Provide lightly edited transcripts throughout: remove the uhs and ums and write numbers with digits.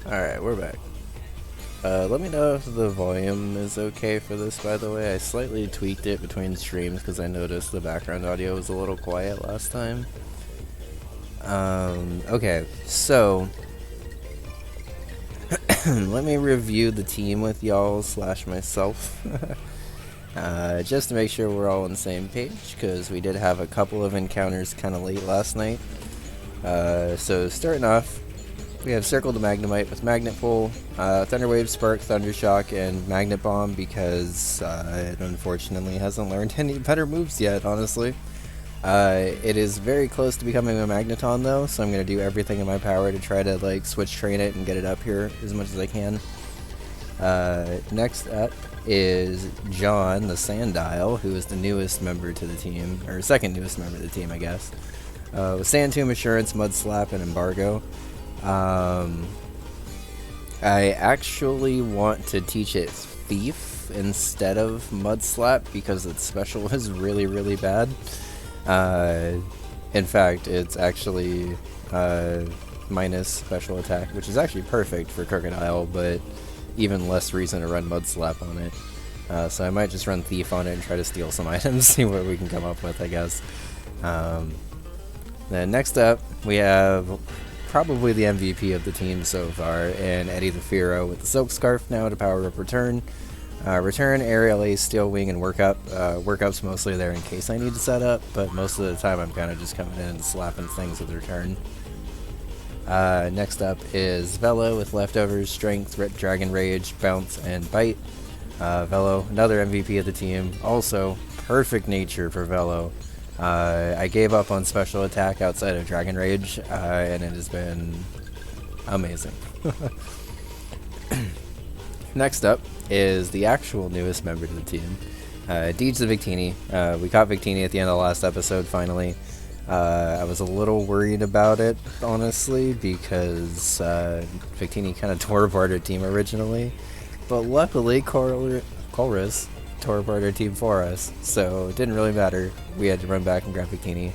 Alright, we're back. Let me know if the volume is okay for this, by the way. I slightly tweaked it between streams because I noticed the background audio was a little quiet last time. Okay, so let me review the team with y'all / myself. Just to make sure we're all on the same page, because we did have a couple of encounters kind of late last night. So starting off, we have Circle the Magnemite with Magnet Pull, Thunderwave, Spark, Thundershock, and Magnet Bomb because it unfortunately hasn't learned any better moves yet, honestly. It is very close to becoming a Magneton though, so I'm going to do everything in my power to try to like switch train it and get it up here as much as I can. Next up is John, the Sandile, who is the newest member to the team, or second newest member of the team, I guess. With Sand Tomb, Assurance, Mud Slap, and Embargo. I actually want to teach it Thief instead of Mud Slap because its special is really, really bad. In fact, it's actually minus special attack, which is actually perfect for Crocodile, but even less reason to run Mud Slap on it. So I might just run Thief on it and try to steal some items, see what we can come up with, I guess. Then next up, we have probably the MVP of the team so far, and Eddie the Firo with the Silk Scarf now to power up Return. Return, Aerial Ace, Steel Wing, and Work Up. Work Up's mostly there in case I need to set up, but most of the time I'm kind of just coming in and slapping things with Return. Next up is Velo with Leftovers, Strength, Dragon Rage, Bounce, and Bite. Velo, another MVP of the team. Also, perfect nature for Velo. I gave up on special attack outside of Dragon Rage, and it has been amazing. Next up is the actual newest member to the team, Deej the Victini. We caught Victini at the end of the last episode, finally. I was a little worried about it, honestly, because Victini kind of tore apart our team originally. But luckily, Colress tore apart our team for us, so it didn't really matter. We had to run back and grab Victini.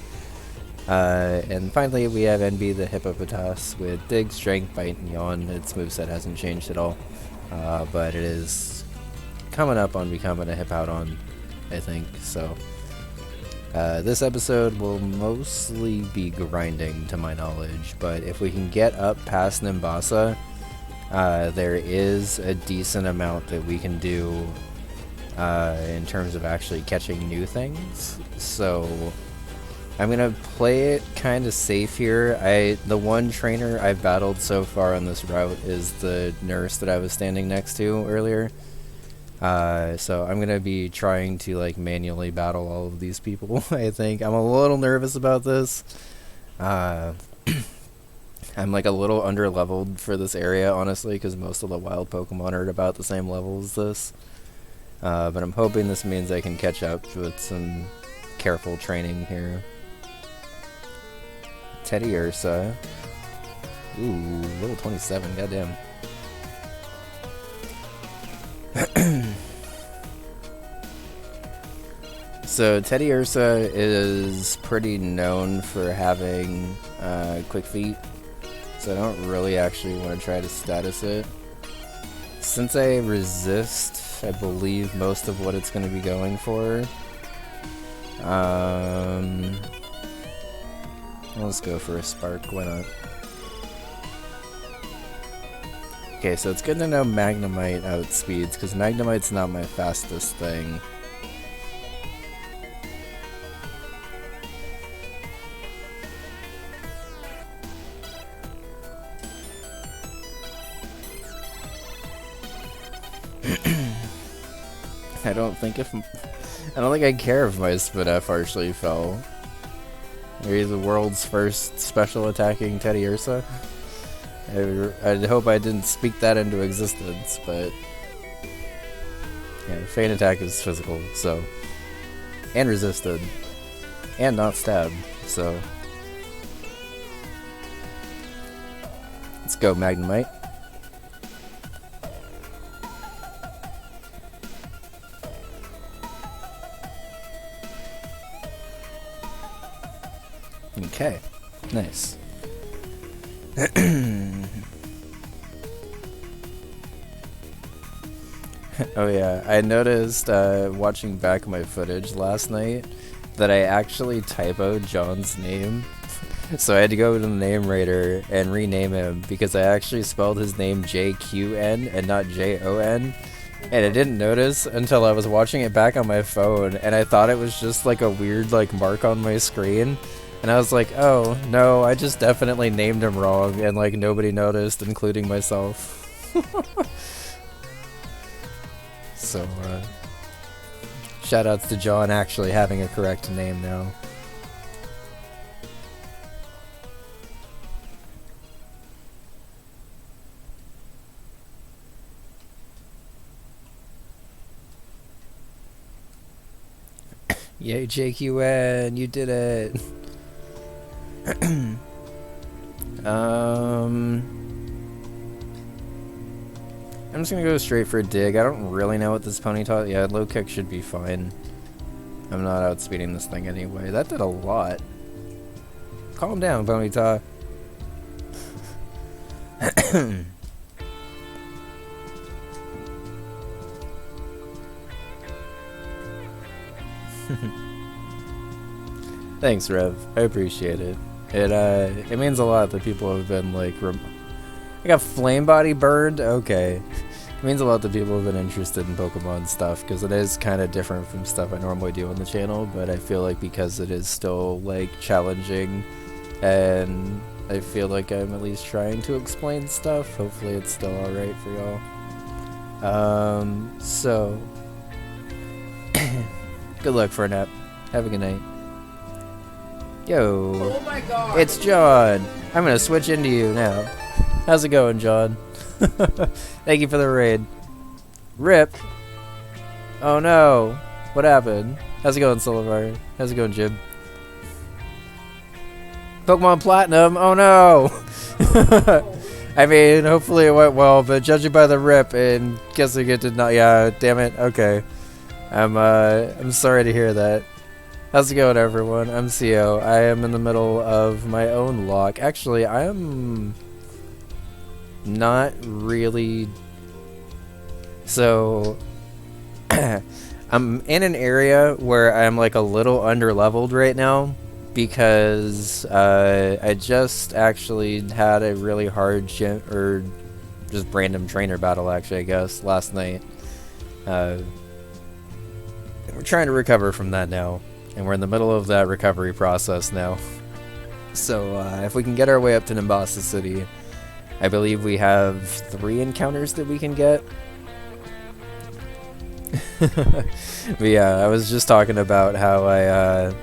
And finally, we have NB the Hippopotas with Dig, Strength, Bite, and Yawn. Its moveset hasn't changed at all, but it is coming up on becoming a Hippowdon, I think. So this episode will mostly be grinding, to my knowledge, but if we can get up past Nimbasa, there is a decent amount that we can do in terms of actually catching new things. So I'm gonna play it kind of safe here. The one trainer I've battled so far on this route is the nurse that I was standing next to earlier. So I'm gonna be trying to like manually battle all of these people. I think I'm a little nervous about this. I'm like a little under leveled for this area, honestly, because most of the wild Pokemon are at about the same level as this. But I'm hoping this means I can catch up with some careful training here. Teddy Ursa. Ooh, level 27, goddamn. So Teddy Ursa is pretty known for having quick feet, so I don't really actually want to try to status it. Since I resist, I believe, most of what it's going to be going for. Let's go for a Spark, why not? Okay, so it's good to know Magnemite outspeeds, because Magnemite's not my fastest thing. I don't think I care if my Spinef actually fell. Are you the world's first special attacking Teddy Ursa? I hope I didn't speak that into existence, but yeah, Feint Attack is physical, so, and resisted, and not stabbed, so let's go Magnemite. Okay, nice. Oh yeah, I noticed watching back my footage last night that I actually typoed John's name. So I had to go to the name rater and rename him because I actually spelled his name JQN and not JON. And I didn't notice until I was watching it back on my phone, and I thought it was just like a weird like mark on my screen. And I was like, oh no, I just definitely named him wrong, and like nobody noticed, including myself. So, shoutouts to John actually having a correct name now. Yay, JQN, you did it. I'm just gonna go straight for a dig. I don't really know what this ponytail. Yeah, low kick should be fine. I'm not outspeeding this thing anyway. That did a lot. Calm down, ponytail. Thanks, Rev. I appreciate it. It means a lot that people have been like, I got flame body burned. Okay, it means a lot that people have been interested in Pokemon stuff because it is kind of different from stuff I normally do on the channel. But I feel like because it is still like challenging, and I feel like I'm at least trying to explain stuff. Hopefully, it's still all right for y'all. So good luck for a nap. Have a good night. Yo. Oh my god. It's John. I'm gonna switch into you now. How's it going, John? Thank you for the raid. Rip. Oh no. What happened? How's it going, Solivar? How's it going, Jib? Pokemon Platinum. Oh no. I mean, hopefully it went well, but judging by the rip and guessing it did not. Yeah, damn it. Okay. I'm sorry to hear that. How's it going, everyone? I'm CO. I am in the middle of my own lock. Actually, I am not really. So, I'm in an area where I'm like a little under-leveled right now because I just actually had a really hard gym or just random trainer battle, actually, I guess, last night. We're trying to recover from that now. And we're in the middle of that recovery process now. So if we can get our way up to Nimbasa City, I believe we have 3 encounters that we can get. But yeah, I was just talking about how I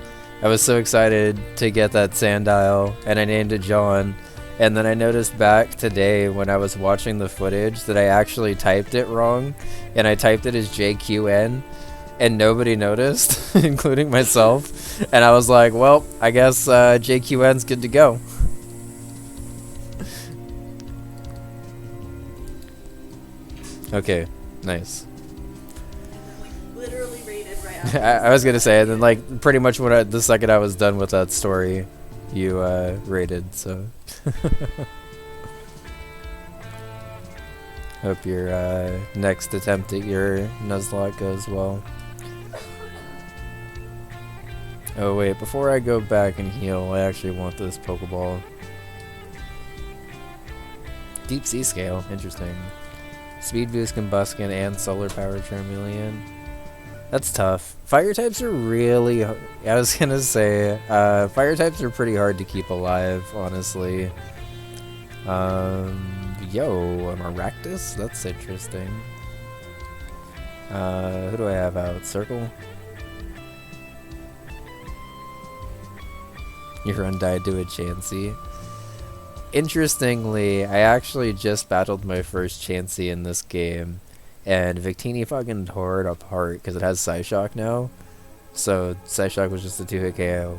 was so excited to get that Sandile, and I named it John. And then I noticed back today when I was watching the footage that I actually typed it wrong, and I typed it as JQN. And nobody noticed, including myself. And I was like, well, I guess JQN's good to go. Okay, nice. Literally raided right after. I was gonna say, and then like pretty much when the second I was done with that story, you raided, so. Hope your next attempt at your Nuzlocke goes well. Oh wait, before I go back and heal, I actually want this Pokeball. Deep Sea Scale, interesting. Speed Boost, Combustion, and Solar Power Charmeleon. That's tough. Fire types are really... I was gonna say, fire types are pretty hard to keep alive, honestly. Yo, a Maractus? That's interesting. Who do I have out? Circle? Your Undyed to a Chansey. Interestingly, I actually just battled my first Chansey in this game, and Victini fucking tore it apart because it has Psyshock now. So Psyshock was just a 2-hit KO.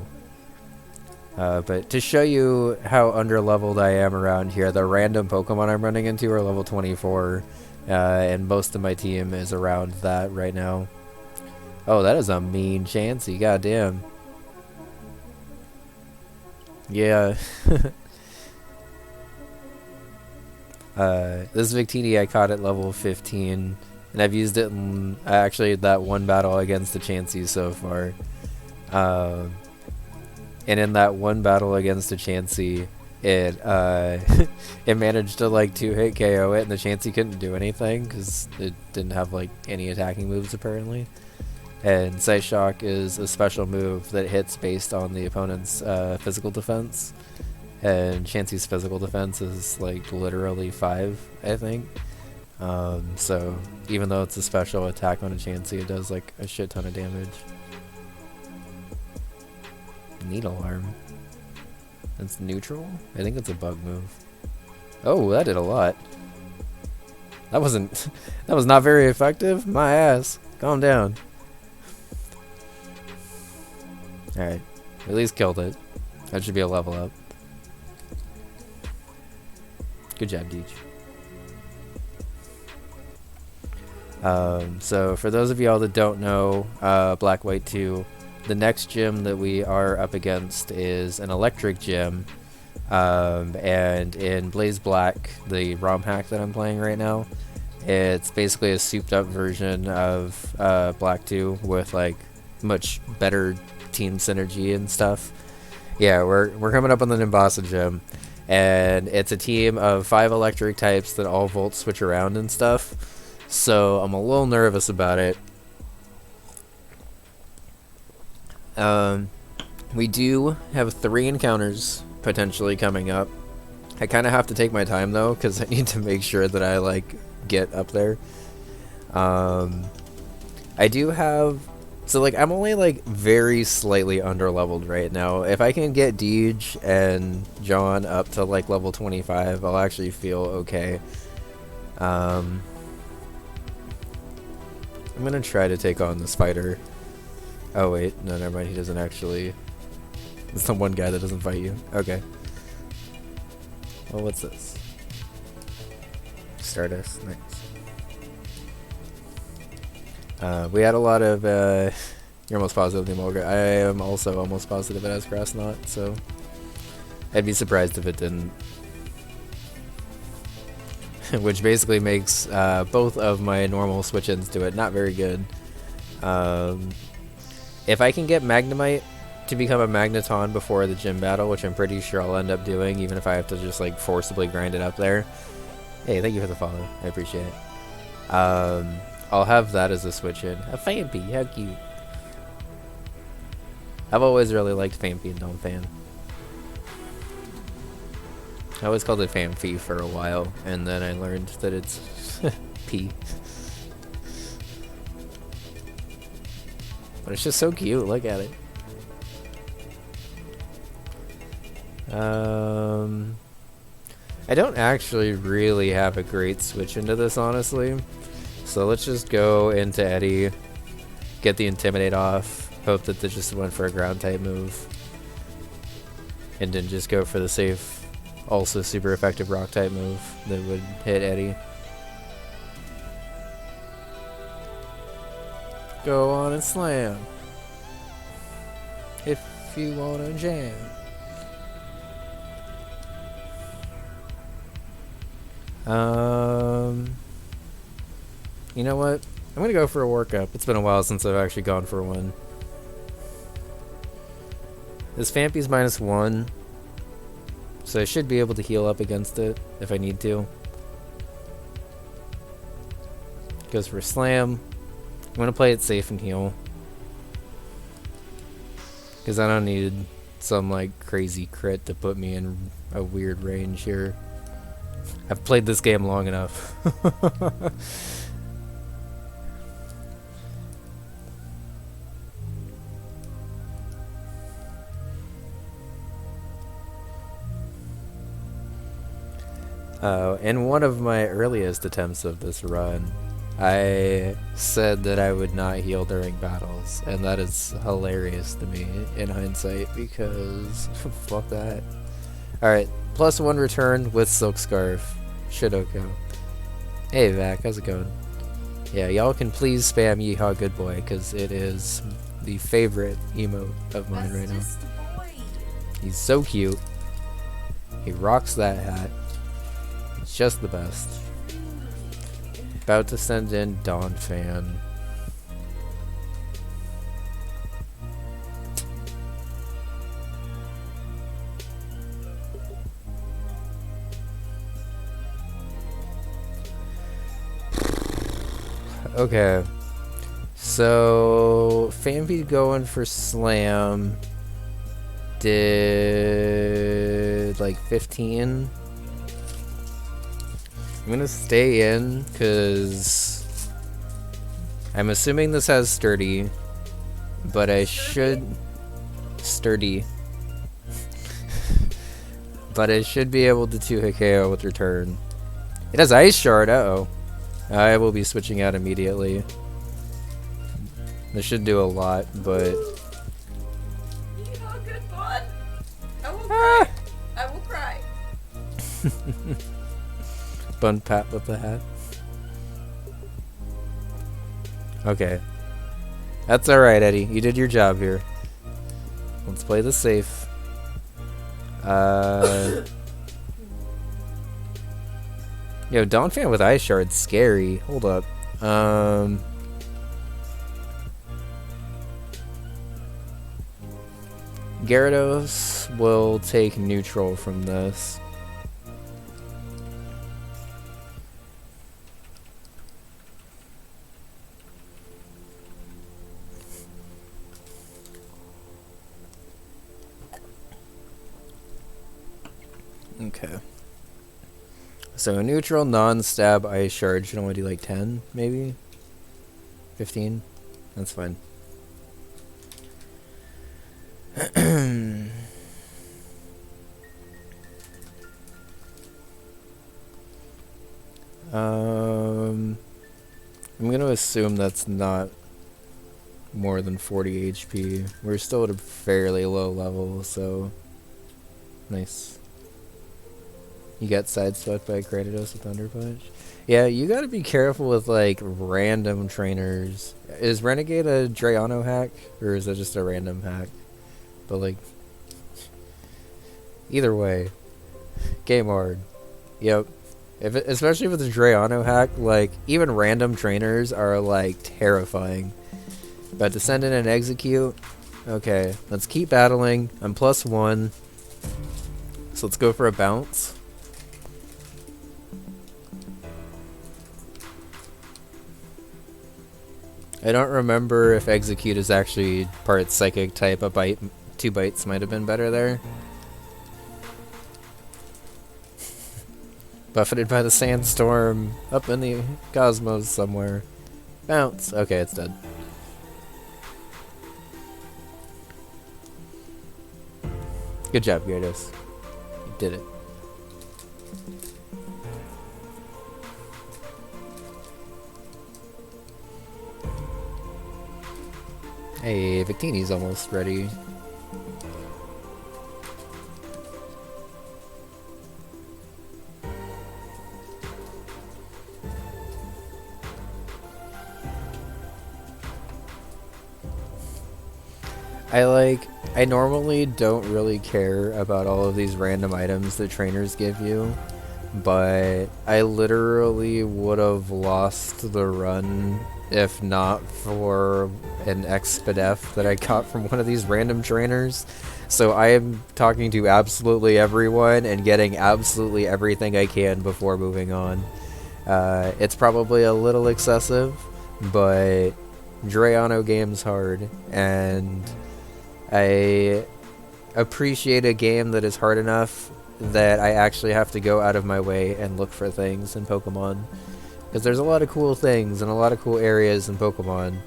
But to show you how underleveled I am around here, the random Pokemon I'm running into are level 24, and most of my team is around that right now. Oh, that is a mean Chansey, goddamn. Yeah. This Victini I caught at level 15, and I've used it in actually that one battle against the Chansey so far. And in that one battle against the Chansey, it it managed to like 2-hit KO it, and the Chansey couldn't do anything because it didn't have like any attacking moves apparently. And Sight Shock is a special move that hits based on the opponent's physical defense, and Chansey's physical defense is like literally 5, I think. So even though it's a special attack on a Chansey, it does like a shit ton of damage. Needle Arm. That's neutral? I think that's a bug move. Oh, that did a lot. That was not very effective. My ass. Calm down. Alright. At least killed it. That should be a level up. Good job, Deej. So for those of y'all that don't know, Black White 2, the next gym that we are up against is an electric gym, and in Blaze Black, the ROM hack that I'm playing right now, it's basically a souped up version of Black 2 with like much better team synergy and stuff. Yeah, we're coming up on the Nimbasa gym, and it's a team of 5 electric types that all volt switch around and stuff, so I'm a little nervous about it. We do have 3 encounters potentially coming up. I kind of have to take my time though, because I need to make sure that I like get up there. I do have, so like I'm only like very slightly underleveled right now. If I can get Deej and John up to like level 25, I'll actually feel okay. I'm gonna try to take on the spider. Oh wait, no, never mind, he doesn't actually... It's the one guy that doesn't fight you. Okay. Well, what's this? Stardust, nice. We had a lot of, you're almost positive the Emolga. I am also almost positive it has Crossnot, so... I'd be surprised if it didn't. Which basically makes both of my normal switch-ins to it not very good. If I can get Magnemite to become a Magneton before the gym battle, which I'm pretty sure I'll end up doing, even if I have to just like forcibly grind it up there. Hey, thank you for the follow. I appreciate it. I'll have that as a switch-in. A Phanpy, how cute. I've always really liked Phanpy and Donphan. I always called it Phanpy for a while, and then I learned that it's P. But it's just so cute, look at it. I don't actually really have a great switch into this, honestly. So let's just go into Eddie, get the Intimidate off, hope that they just went for a ground type move, and then just go for the safe, also super effective rock type move that would hit Eddie. Go on and slam if you wanna jam. You know what? I'm gonna go for a workup. It's been a while since I've actually gone for one. This Phanpy's -1, so I should be able to heal up against it if I need to. Goes for a slam. I'm gonna play it safe and heal, because I don't need some like crazy crit to put me in a weird range here. I've played this game long enough. In one of my earliest attempts of this run, I said that I would not heal during battles, and that is hilarious to me in hindsight, because fuck that. Alright, +1 return with Silk Scarf. Shidoko. Hey Vac, how's it going? Yeah, y'all can please spam Yeehaw Good Boy, because it is the favorite emote of mine right now. He's so cute. He rocks that hat. It's just the best. About to send in Dawn Fan. Okay. So, Fanbeat going for Slam did like 15. I'm gonna stay in because I'm assuming this has Sturdy, but I should but I should be able to 2-hit KO with return. It has Ice Shard. Uh-oh. I will be switching out immediately. This should do a lot, but You know, good fun. I will cry. I will cry. Bun pat with the hat. Okay. That's alright, Eddie. You did your job here. Let's play this safe. Yo, Dawn Fan with Ice Shard's scary. Hold up. Gyarados will take neutral from this. Okay. So a neutral non-stab Ice Shard should only do like 10, maybe? 15? That's fine. I'm gonna assume that's not more than 40 HP. We're still at a fairly low level, so nice. You got sideswept by Gradidos with Thunder Punch. Yeah, you gotta be careful with like random trainers. Is Renegade a Drayano hack, or is it just a random hack? But like, either way, game hard. Yep. Especially with the Drayano hack, like even random trainers are like terrifying. About to send in an execute. Okay, let's keep battling. I'm +1, so let's go for a bounce. I don't remember if execute is actually part psychic type. A bite, 2 bites might have been better there. Buffeted by the sandstorm up in the cosmos somewhere. Bounce. Okay, it's dead. Good job, Gyarados. You did it. Hey, Victini's almost ready. I normally don't really care about all of these random items that trainers give you, but I literally would have lost the run if not for an Expedef that I got from one of these random trainers. So I am talking to absolutely everyone and getting absolutely everything I can before moving on. It's probably a little excessive, but Drayano game's hard, and I appreciate a game that is hard enough that I actually have to go out of my way and look for things in Pokemon. Because there's a lot of cool things and a lot of cool areas in Pokemon.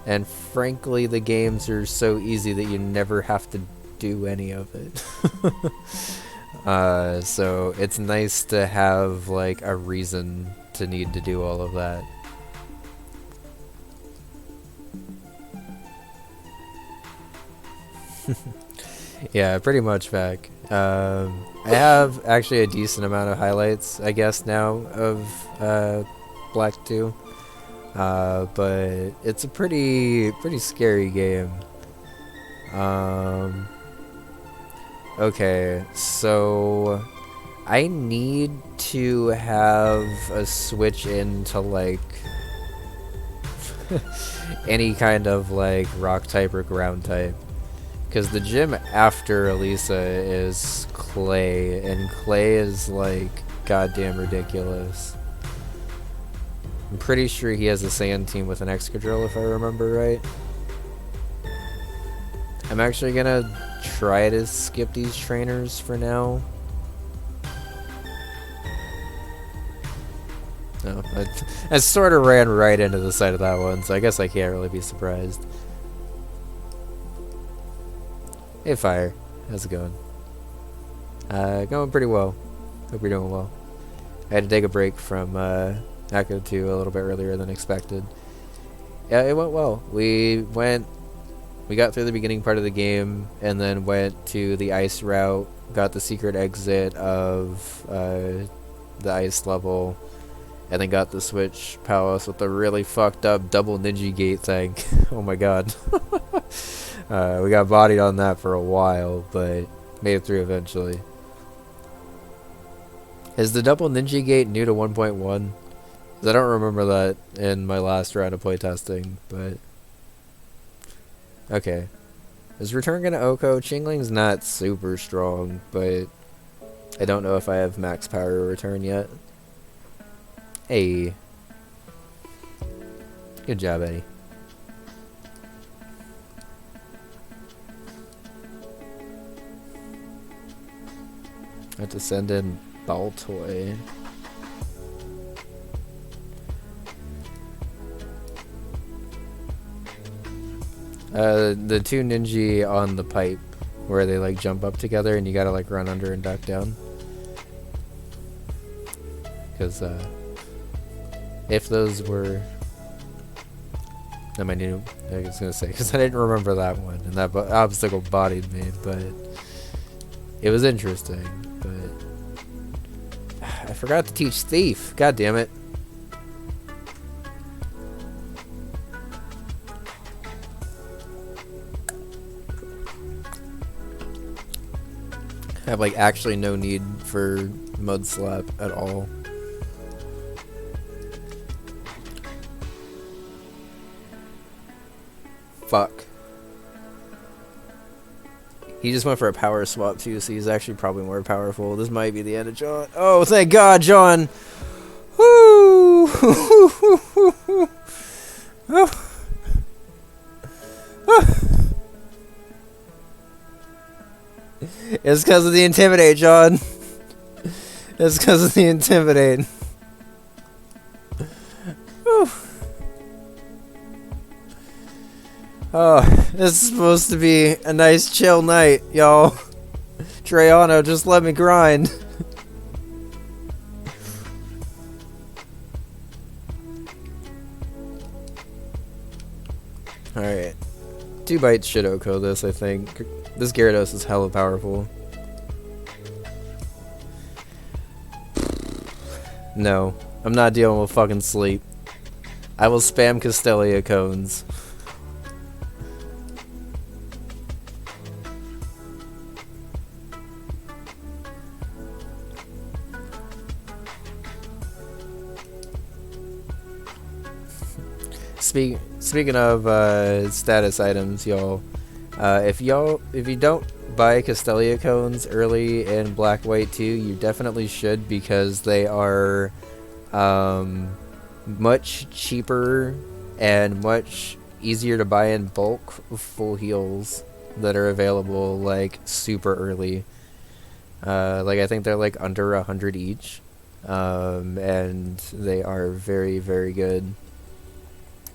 And frankly, the games are so easy that you never have to do any of it. So it's nice to have like a reason to need to do all of that. Yeah, pretty much back. I have actually a decent amount of highlights, I guess, now of Black 2. But it's a pretty scary game. Okay, so I need to have a switch into like any kind of like rock type or ground type. Because the gym after Elisa is Clay, and Clay is like goddamn ridiculous. I'm pretty sure he has a sand team with an Excadrill if I remember right. I'm actually gonna try to skip these trainers for now. No, I sort of ran right into the side of that one, so I guess I can't really be surprised. Hey Fire, how's it going? Going pretty well. Hope you're doing well. I had to take a break from Echo 2 a little bit earlier than expected. Yeah, it went well. We got through the beginning part of the game, and then went to the ice route, got the secret exit of the ice level, and then got the switch palace with the really fucked up double ninja gate thing. Oh my god. We got bodied on that for a while, but made it through eventually. Is the double ninja gate new to 1.1? I don't remember that in my last round of playtesting, but okay. Is return gonna Oko? Chingling's not super strong, but I don't know if I have max power to return yet. Hey. Good job, Eddie. I have to send in Baltoy. The two ninja on the pipe where they like jump up together and you gotta like run under and duck down. Because if those were, I was gonna say, because I didn't remember that one and that obstacle bodied me, but it was interesting. But I forgot to teach Thief. God damn it. I have like actually no need for Mud Slap at all. Fuck. He just went for a power swap too, so he's actually probably more powerful. This might be the end of John. Oh, thank God, John! Woo! It's because of the Intimidate, John. It's because of the Intimidate. Whew. Oh, this is supposed to be a nice chill night, y'all. Treyano, just let me grind. Alright. 2 bites should Oko this, I think. This Gyarados is hella powerful. No, I'm not dealing with fucking sleep. I will spam Castelia cones. Speaking of status items, y'all, if you don't buy Castelia cones early in Black White 2, you definitely should, because they are much cheaper and much easier to buy in bulk full heals that are available like super early. Like I think they're like under 100 each, and they are very, very good.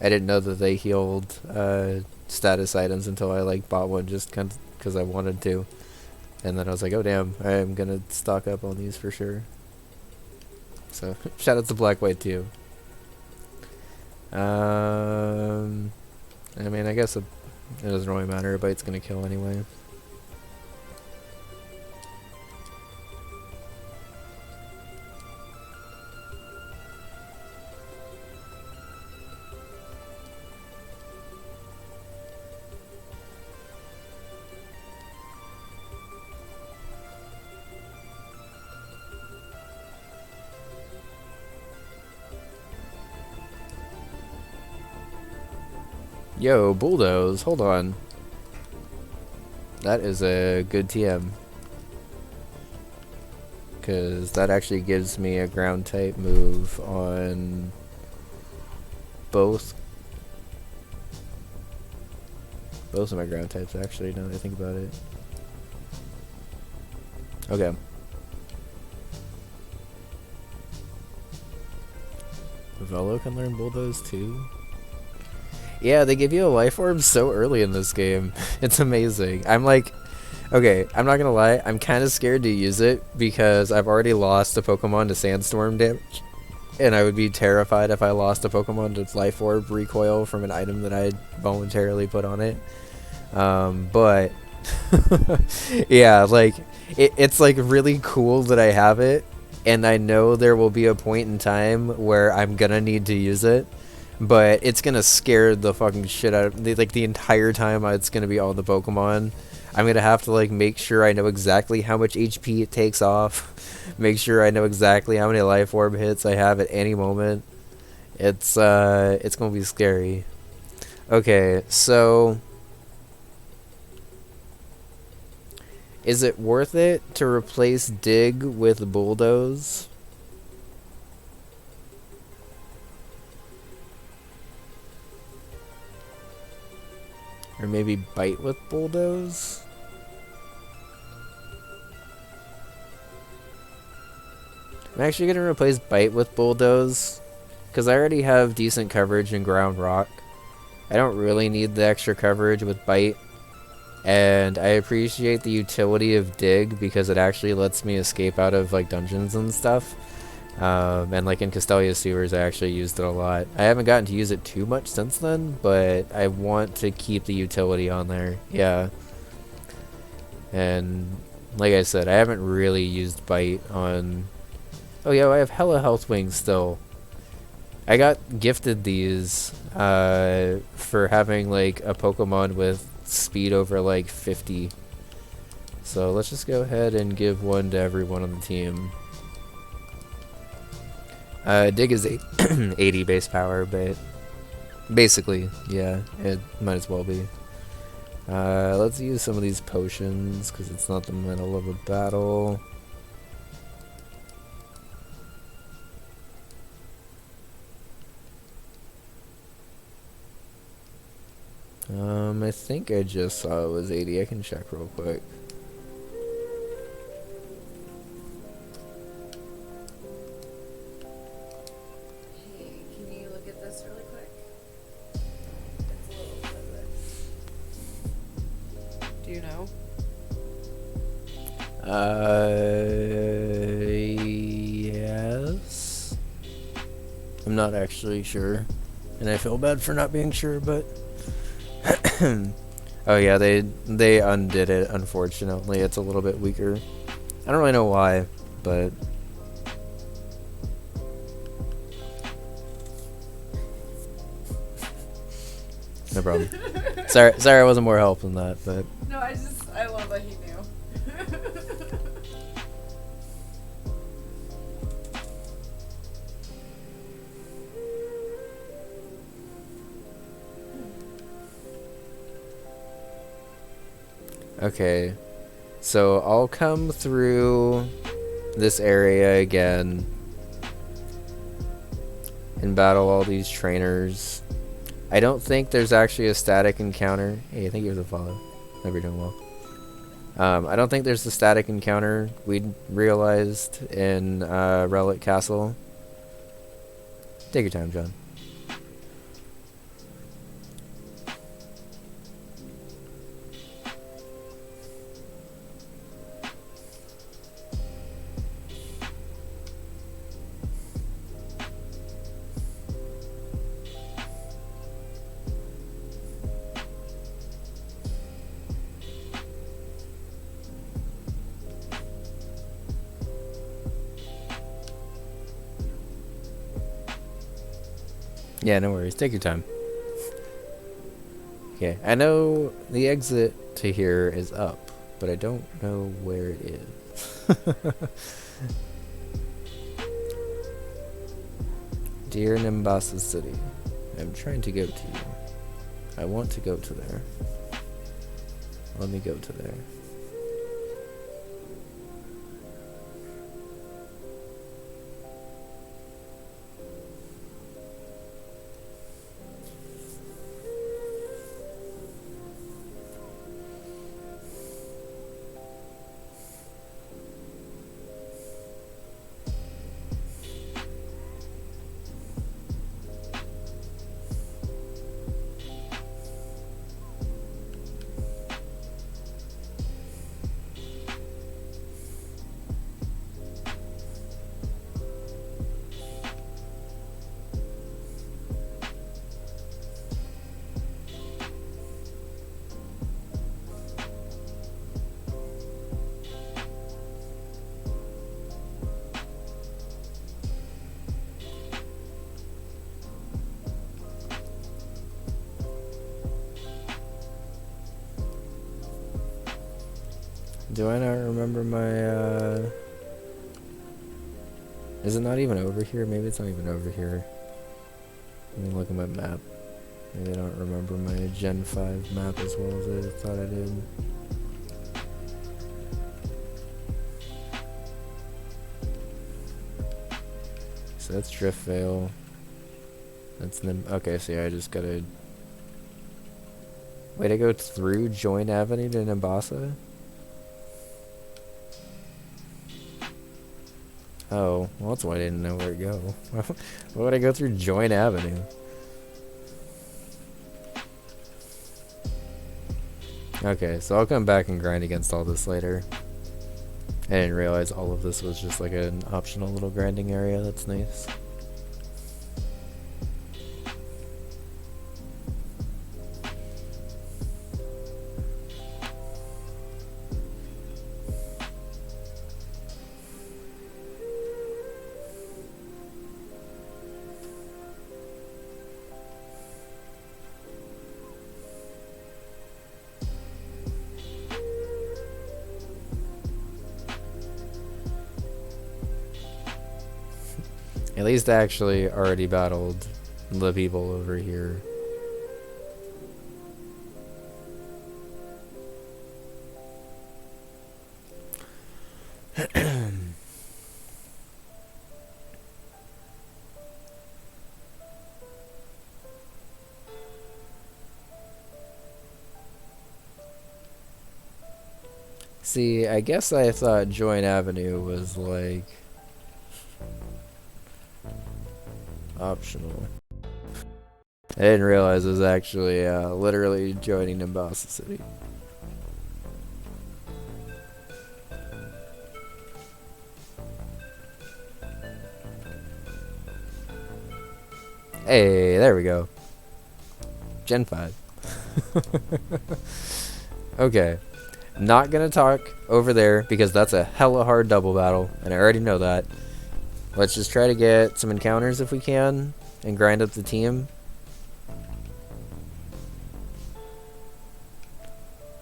I didn't know that they healed status items until I like bought one just because I wanted to, and then I was like, oh damn, I'm gonna stock up on these for sure. So shout out to Black White too. I mean, I guess it doesn't really matter. A bite's gonna kill anyway. Yo, bulldoze, hold on. That is a good TM. Because that actually gives me a ground type move on both of my ground types, actually, now that I think about it. Okay. Velo can learn bulldoze too? Yeah, they give you a life orb so early in this game. It's amazing. I'm like, okay, I'm not gonna lie, I'm kind of scared to use it because I've already lost a Pokemon to Sandstorm damage. And I would be terrified if I lost a Pokemon to life orb recoil from an item that I voluntarily put on it. But yeah, like it's like really cool that I have it, and I know there will be a point in time where I'm gonna need to use it, but it's gonna scare the fucking shit out of me. Like the entire time it's gonna be all the Pokemon. I'm gonna have to like make sure I know exactly how much HP it takes off, make sure I know exactly how many life orb hits I have at any moment. It's gonna be scary. Okay, so is it worth it to replace Dig with Bulldoze? Or maybe Bite with Bulldoze? I'm actually going to replace Bite with Bulldoze, because I already have decent coverage in Ground Rock. I don't really need the extra coverage with Bite. And I appreciate the utility of Dig because it actually lets me escape out of like dungeons and stuff. And like in Castelia Sewers, I actually used it a lot. I haven't gotten to use it too much since then, but I want to keep the utility on there. Yeah. And like I said, I haven't really used Bite on... Oh yeah, I have hella health wings still. I got gifted these for having like a Pokemon with speed over like 50. So let's just go ahead and give one to everyone on the team. Dig is 80 base power, but basically, yeah, it might as well be. Let's use some of these potions because it's not the middle of a battle. I think I just saw it was 80. I can check real quick. Hey, can you look at this really quick? It's a little further. Do you know? Yes. I'm not actually sure, and I feel bad for not being sure, but oh yeah, they undid it, unfortunately. It's a little bit weaker. I don't really know why, but no problem. Sorry I wasn't more help than that, but No, I love that he knew. okay. So I'll come through this area again and battle all these trainers. I don't think there's actually a static encounter. Hey, I think you're the follow. Hope you're doing well. I don't think there's a static encounter we realized in Relic Castle. Take your time, John. Yeah, no worries. Take your time. Okay, I know the exit to here is up, but I don't know where it is. Dear Nimbasa City, I'm trying to go to you. I want to go to there. Let me go to there. Do I not remember my, Is it not even over here? Maybe it's not even over here. Let me look at my map. Maybe I don't remember my Gen 5 map as well as I thought I did. So that's Driftvale. That's okay, so yeah, I just gotta... Wait, I go through Joint Avenue to Nimbasa? Oh, well that's why I didn't know where to go. Why would I go through Joint Avenue? Okay, so I'll come back and grind against all this later. I didn't realize all of this was just like an optional little grinding area. That's nice. At least I actually already battled the people over here. See, I guess I thought Joint Avenue was like optional. I didn't realize it was actually literally joining Nimbasa City. Hey, there we go. Gen 5. Okay. Not gonna talk over there because that's a hella hard double battle, and I already know that. Let's just try to get some encounters if we can, and grind up the team.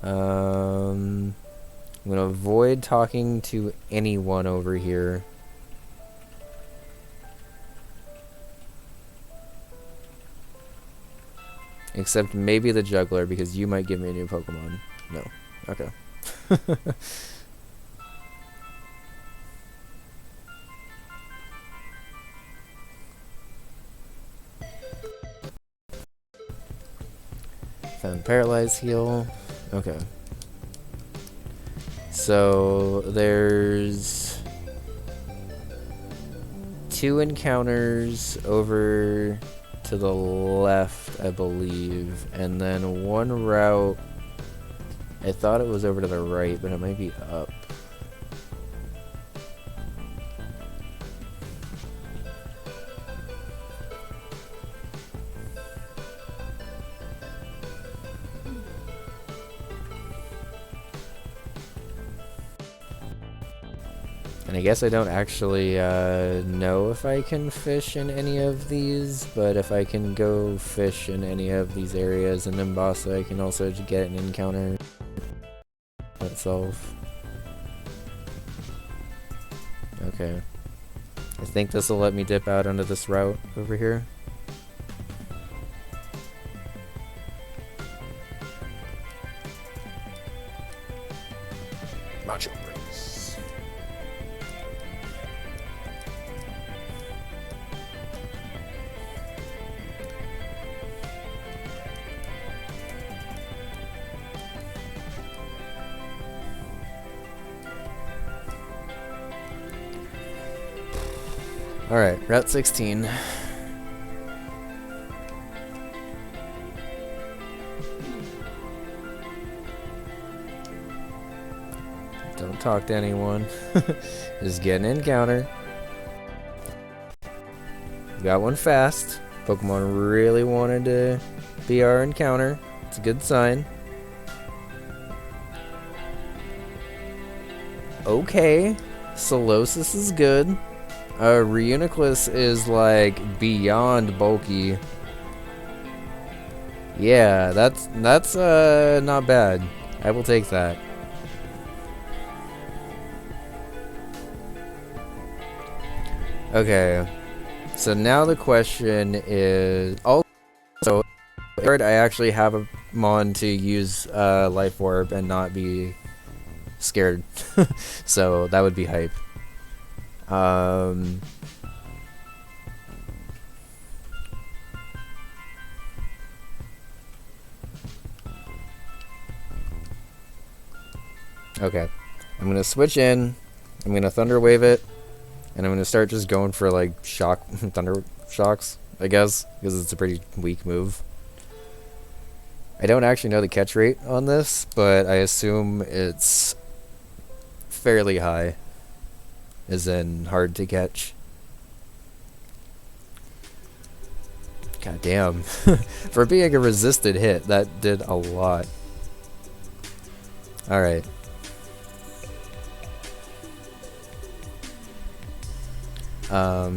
I'm gonna avoid talking to anyone over here. Except maybe the juggler, because you might give me a new Pokemon. No. Okay. Found Paralyze Heal. Okay. So there's 2 encounters over to the left, I believe, and then 1 route. I thought it was over to the right, but it might be up. And I guess I don't actually know if I can fish in any of these, but if I can go fish in any of these areas in Nimbasa, I can also get an encounter itself. Okay. I think this will let me dip out onto this route over here. Alright, Route 16. Don't talk to anyone. Just get an encounter. Got one fast. Pokemon really wanted to be our encounter. It's a good sign. Okay. Solosis is good. Reuniclus is like beyond bulky. Yeah, that's not bad. I will take that. Okay. So now the question is also I actually have a mon to use Life Orb and not be scared. So that would be hype. Okay. I'm gonna switch in. I'm gonna Thunder Wave it. And I'm gonna start just going for like Thunder Shocks, I guess, because it's a pretty weak move. I don't actually know the catch rate on this, but I assume it's fairly high, as in hard to catch. God damn. For being a resisted hit, that did a lot. Alright.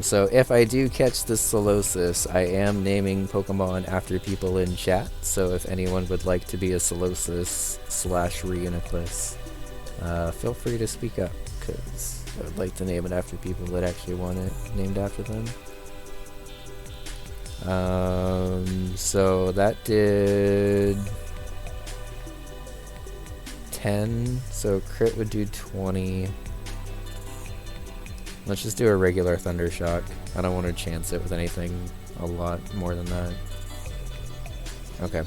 So if I do catch this Solosis, I am naming Pokemon after people in chat, so if anyone would like to be a Solosis / Reuniclus, feel free to speak up, because I would like to name it after people that actually want it named after them. So that did 10, so crit would do 20. Let's just do a regular Thunder Shock. I don't want to chance it with anything a lot more than that. Okay.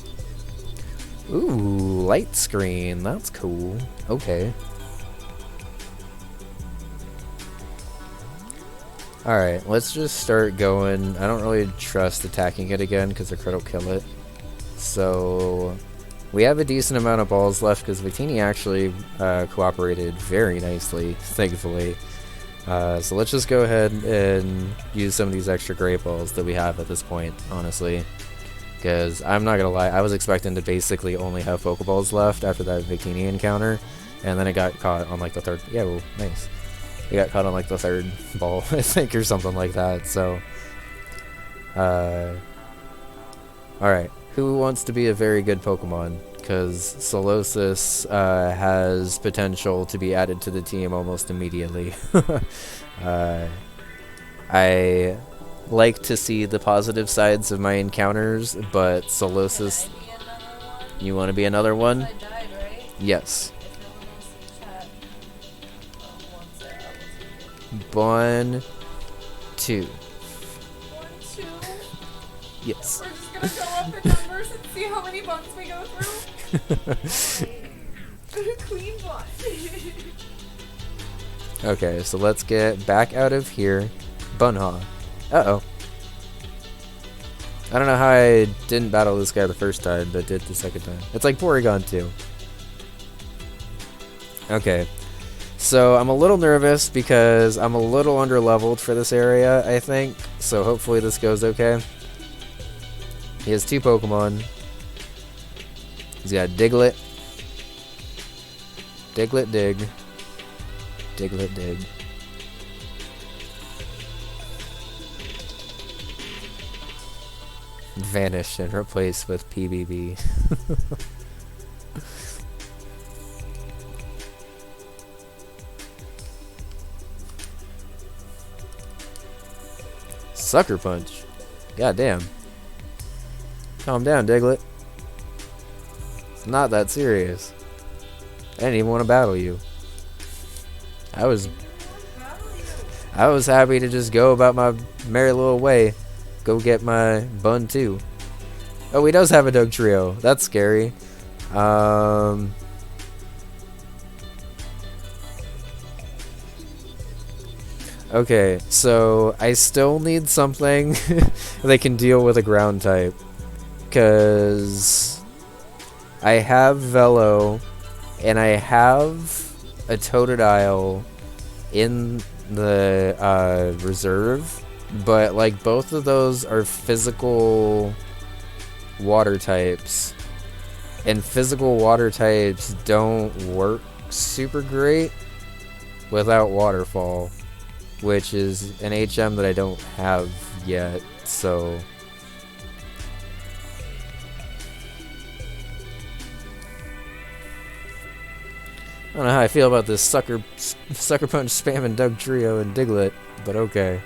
Ooh, light screen. That's cool. Okay. Alright, let's just start going. I don't really trust attacking it again because the crit will kill it. So we have a decent amount of balls left because Victini actually cooperated very nicely, thankfully. So let's just go ahead and use some of these extra Great Balls that we have at this point, honestly. Because I'm not gonna lie, I was expecting to basically only have Pokeballs left after that Victini encounter, and then it got caught on like the third. Yeah, well, nice. It got caught on like the third ball, I think, or something like that. So, alright. Who wants to be a very good Pokemon? Because Solosis has potential to be added to the team almost immediately. I like to see the positive sides of my encounters, but Solosis... You want to be another one? I died, right? Yes. Chat. 1, 2. 1, 2. Yes. We're just gonna go up in numbers and see how many buns we go through. Queen bun. Okay, so let's get back out of here. Bunha. Uh-oh. I don't know how I didn't battle this guy the first time, but did the second time. It's like Porygon 2. Okay. So I'm a little nervous because I'm a little underleveled for this area, I think. So hopefully this goes okay. He has 2 Pokemon. He's got Diglett. Diglett Dig. Diglett Dig. Vanished and replaced with PBB. Sucker Punch. God damn. Calm down, Diglett. It's not that serious. I didn't even want to battle you. I was happy to just go about my merry little way. Go get my bun too. Oh, he does have a Dug Trio. That's scary. Okay, so I still need something that can deal with a ground type. Because I have Velo, and I have a Totodile in the reserve. But, like, both of those are physical water types. And physical water types don't work super great without Waterfall, which is an HM that I don't have yet, so... I don't know how I feel about this Sucker Punch spamming Doug Trio and Diglett, but okay.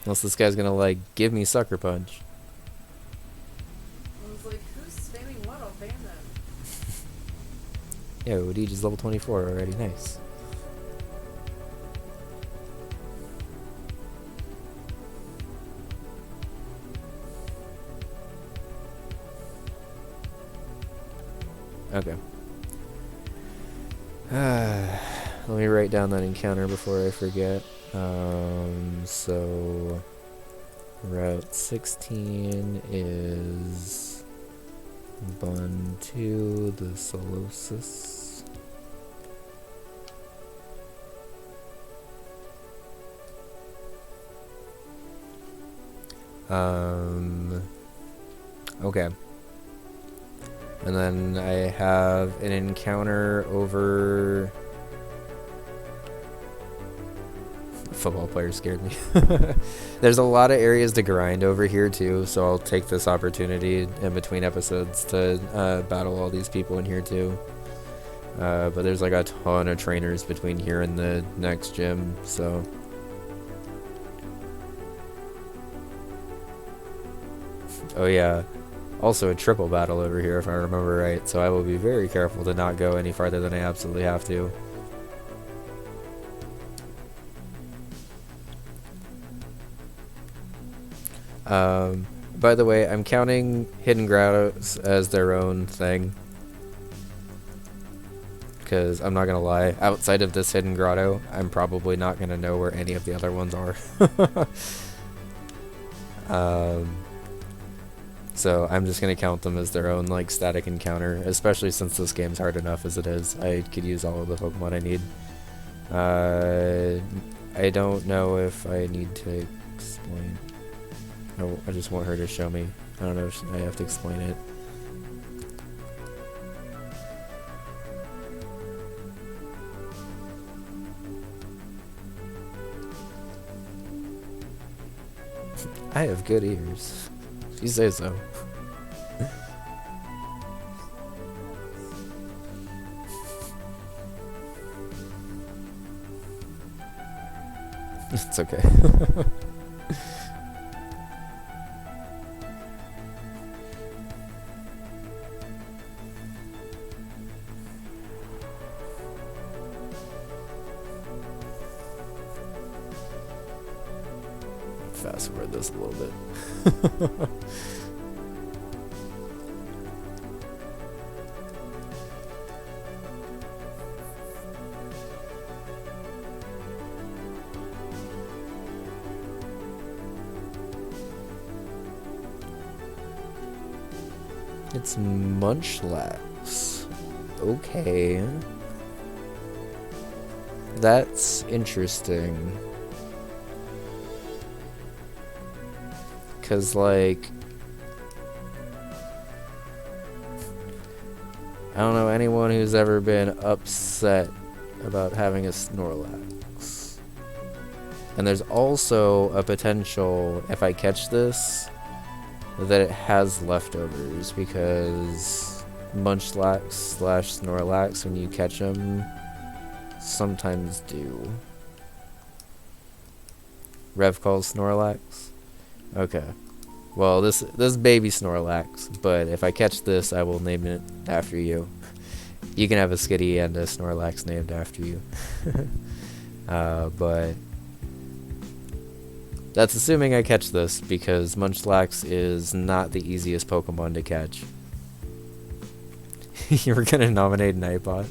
Unless this guy's gonna, like, give me Sucker Punch. I was like, who's spamming what? I'll ban them. Yo, Deej is level 24 already, nice. Okay. Let me write down that encounter before I forget. So Route 16 is Bun 2, the Solosis. Okay. And then I have an encounter over... Football player scared me. There's a lot of areas to grind over here too, so I'll take this opportunity in between episodes to battle all these people in here too. But there's like a ton of trainers between here and the next gym, so... Oh yeah. Also a triple battle over here if I remember right, so I will be very careful to not go any farther than I absolutely have to. By the way, I'm counting Hidden Grottos as their own thing. Because I'm not gonna lie, outside of this Hidden Grotto, I'm probably not gonna know where any of the other ones are. So I'm just gonna count them as their own like static encounter, especially since this game's hard enough as it is. I could use all of the Pokemon I need. I don't know if I need to explain. No, I just want her to show me. I don't know if I have to explain it. I have good ears. You say so. It's okay. Fast forward this a little bit. It's Munchlax. Okay. That's interesting. Cause like... I don't know anyone who's ever been upset about having a Snorlax. And there's also a potential, if I catch this, that it has leftovers, because Munchlax slash Snorlax, when you catch them, sometimes do. Rev calls Snorlax? Okay. Well, this baby Snorlax, but if I catch this, I will name it after you. You can have a Skitty and a Snorlax named after you. But that's assuming I catch this, because Munchlax is not the easiest Pokemon to catch. You were gonna nominate Nightbot?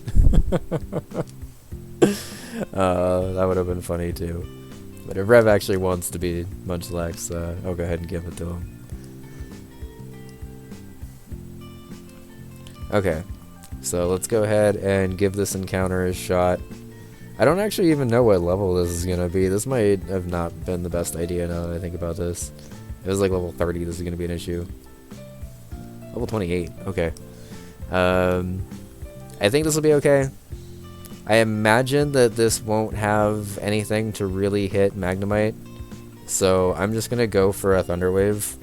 That would have been funny too. But if Rev actually wants to be Munchlax, I'll go ahead and give it to him. Okay, so let's go ahead and give this encounter a shot. I don't actually even know what level this is going to be. This might have not been the best idea now that I think about this. It was like level 30, this is going to be an issue. Level 28, okay. I think this will be okay. I imagine that this won't have anything to really hit Magnemite. So I'm just going to go for a Thunder Wave.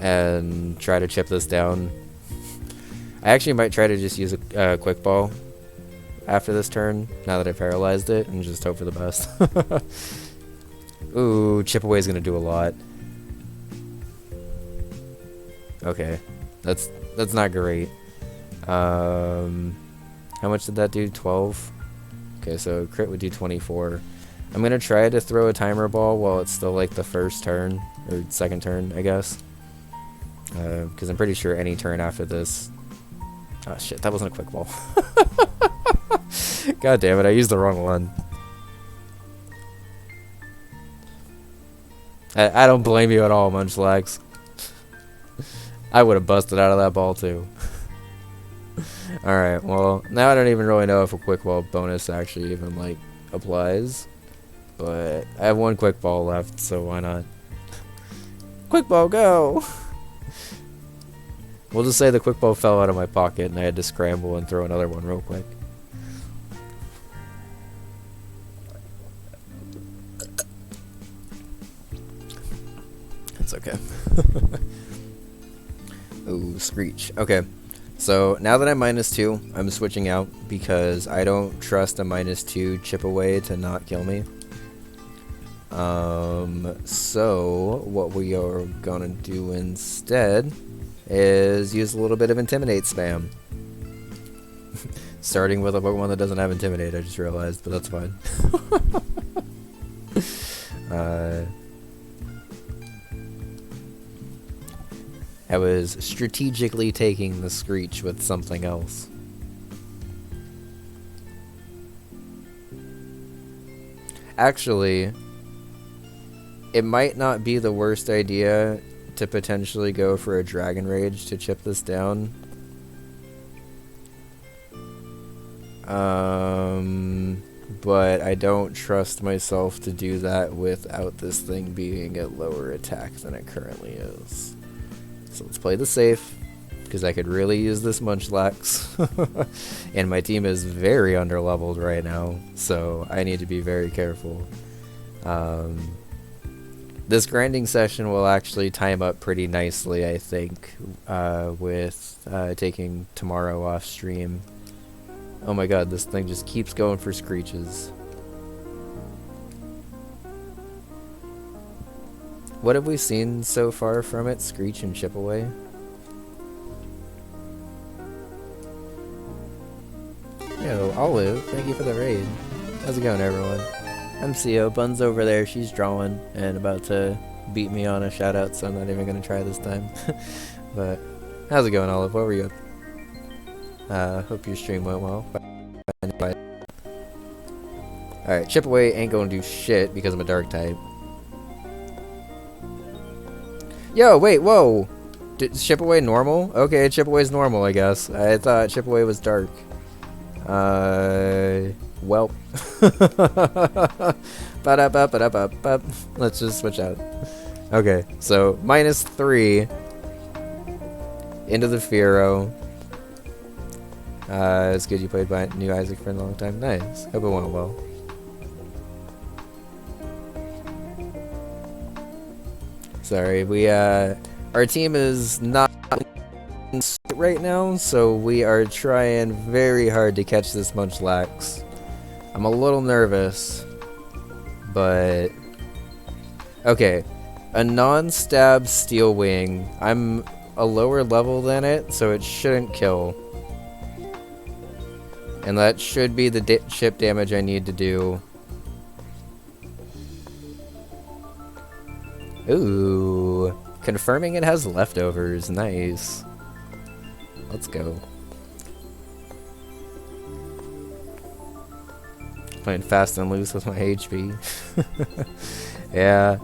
And try to chip this down. I actually might try to just use a Quick Ball after this turn, now that I paralyzed it, and just hope for the best. Ooh, Chip Away is going to do a lot. Okay, that's not great. How much did that do? 12? Okay, so crit would do 24. I'm going to try to throw a Timer Ball while it's still like the first turn, or second turn, I guess. Because I'm pretty sure any turn after this... Oh shit, that wasn't a Quick Ball. God damn it, I used the wrong one. I don't blame you at all, Munchlax. I would have busted out of that ball too. Alright, well, now I don't even really know if a Quick Ball bonus actually even, like, applies. But I have one Quick Ball left, so why not? Quick Ball, go! We'll just say the Quick Ball fell out of my pocket and I had to scramble and throw another one real quick. It's okay. Ooh, Screech. Okay. So now that I'm -2, I'm switching out because I don't trust a -2 Chip Away to not kill me. So what we are gonna do instead is use a little bit of Intimidate spam. Starting with a Pokemon that doesn't have Intimidate, I just realized, but that's fine. I was strategically taking the Screech with something else. Actually, it might not be the worst idea to potentially go for a Dragon Rage to chip this down. But I don't trust myself to do that without this thing being at lower attack than it currently is. So let's play the safe, because I could really use this Munchlax. And my team is very underleveled right now, so I need to be very careful. This grinding session will actually time up pretty nicely, I think, with taking tomorrow off stream. Oh my god, this thing just keeps going for Screeches. What have we seen so far from it? Screech and Chip Away? Yo, Olive, thank you for the raid. How's it going, everyone? MCO, Bun's over there, she's drawing and about to beat me on a shoutout, so I'm not even going to try this time. But, how's it going, Olive? What were you up? Hope your stream went well. Alright, Chip Away ain't gonna do shit because I'm a dark type. Yo, wait, whoa! Did Chip Away normal? Okay, Chip Away's normal, I guess. I thought Chip Away was dark. Well. Let's just switch out. Okay, so -3 into the Fearow. It's good you played by New Isaac for a long time. Nice. Hope it went well. Sorry, our team is not right now, so we are trying very hard to catch this Munchlax. I'm a little nervous, but okay. A non-stab Steel Wing. I'm a lower level than it, so it shouldn't kill. And that should be the chip damage I need to do. Ooh. Confirming it has leftovers. Nice. Let's go. playing fast and loose with my HP. Yeah.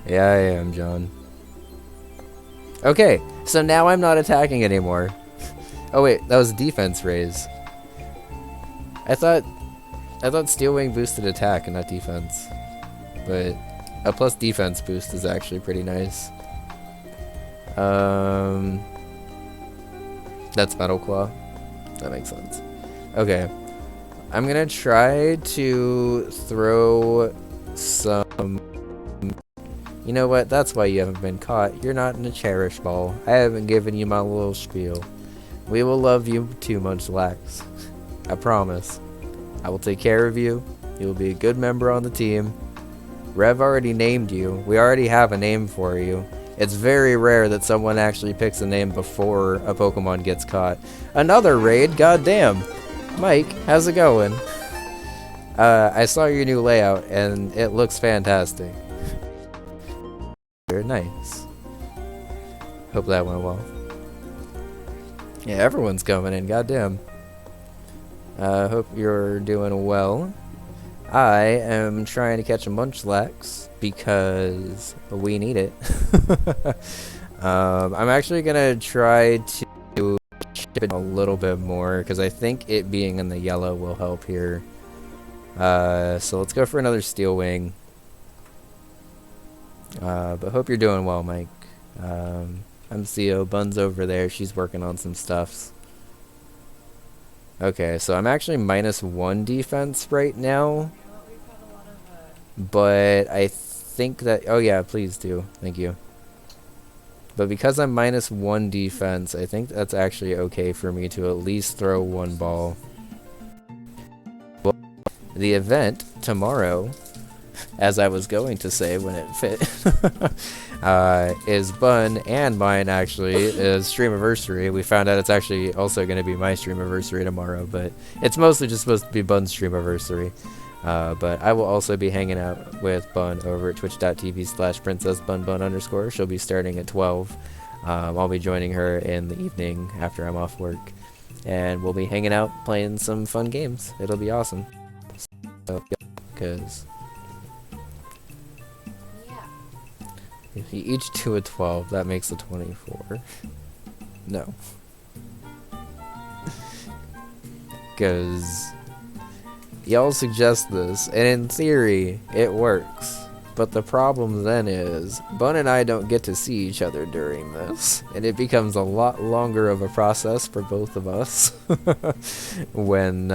Yeah, I am, John. Okay, so now I'm not attacking anymore. Oh wait, that was a defense raise. I thought Steel Wing boosted attack and not defense. But a plus defense boost is actually pretty nice. That's Metal Claw. That makes sense. Okay. I'm gonna try to throw some... You know what? That's why you haven't been caught. You're not in a Cherish Ball. I haven't given you my little spiel. We will love you too much, Lax. I promise. I will take care of you. You will be a good member on the team. Rev already named you. We already have a name for you. It's very rare that someone actually picks a name before a Pokemon gets caught. Another raid? Goddamn. Mike, how's it going? I saw your new layout and it looks fantastic. Very nice. Hope that went well. Yeah, everyone's coming in, goddamn. Hope you're doing well. I am trying to catch a Munchlax because we need it. I'm actually gonna try to chip it a little bit more because I think it being in the yellow will help here. So let's go for another Steel Wing. But hope you're doing well, Mike. MCO, Bun's over there. She's working on some stuffs. Okay, so I'm actually -1 defense right now. But I think that... Oh yeah, please do. Thank you. But because I'm -1 defense, I think that's actually okay for me to at least throw one ball. Well, the event tomorrow, as I was going to say when it fit, is Bun and mine actually, is Streamiversary. We found out it's actually also going to be my Streamiversary tomorrow, but it's mostly just supposed to be Bun's Streamiversary. But I will also be hanging out with Bun over at twitch.tv/princessbunbun_. She'll be starting at 12. I'll be joining her in the evening after I'm off work. And we'll be hanging out playing some fun games. It'll be awesome. So, because... if you each do a 12, that makes a 24. No. Because y'all suggest this, and in theory, it works. But the problem then is, Bun and I don't get to see each other during this, and it becomes a lot longer of a process for both of us when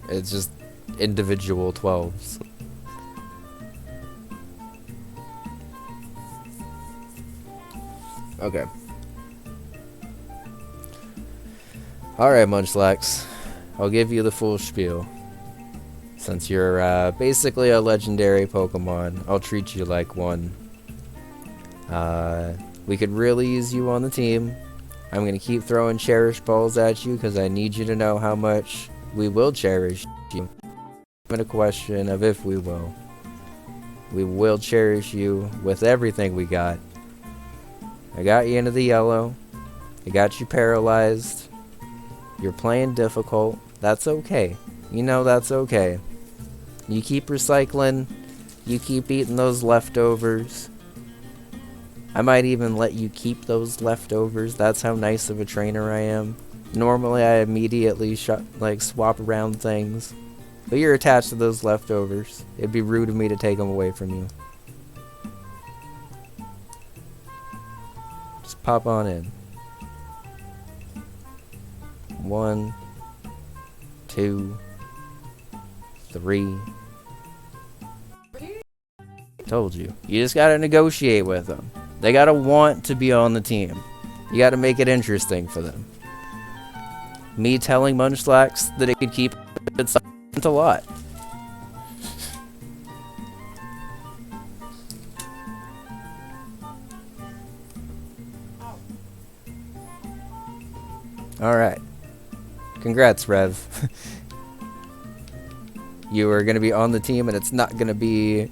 it's just individual 12s. Okay. Alright, Munchlax. I'll give you the full spiel. Since you're basically a legendary Pokemon, I'll treat you like one. We could really use you on the team. I'm going to keep throwing Cherish Balls at you because I need you to know how much we will cherish you. It's a question of if we will. We will cherish you with everything we got. I got you into the yellow. I got you paralyzed. You're playing difficult. That's okay. You know that's okay. You keep recycling. You keep eating those leftovers. I might even let you keep those leftovers. That's how nice of a trainer I am. Normally I immediately swap around things. But you're attached to those leftovers. It'd be rude of me to take them away from you. Pop on in. 1, 2, 3. Told you. You just gotta negotiate with them. They gotta want to be on the team. You gotta make it interesting for them. Me telling Munchlax that it could keep it a lot. Alright. Congrats, Rev. You are going to be on the team, and it's not going to be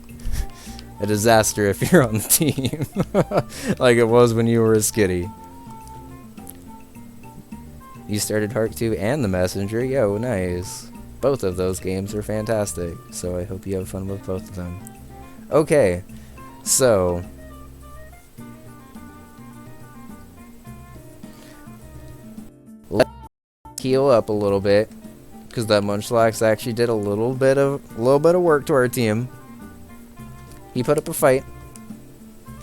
a disaster if you're on the team. Like it was when you were a skitty. You started Hark 2 and the Messenger? Yo, nice. both of those games are fantastic, so I hope you have fun with both of them. Okay, so let's heal up a little bit, because that Munchlax actually did a little bit of work to our team. He put up a fight.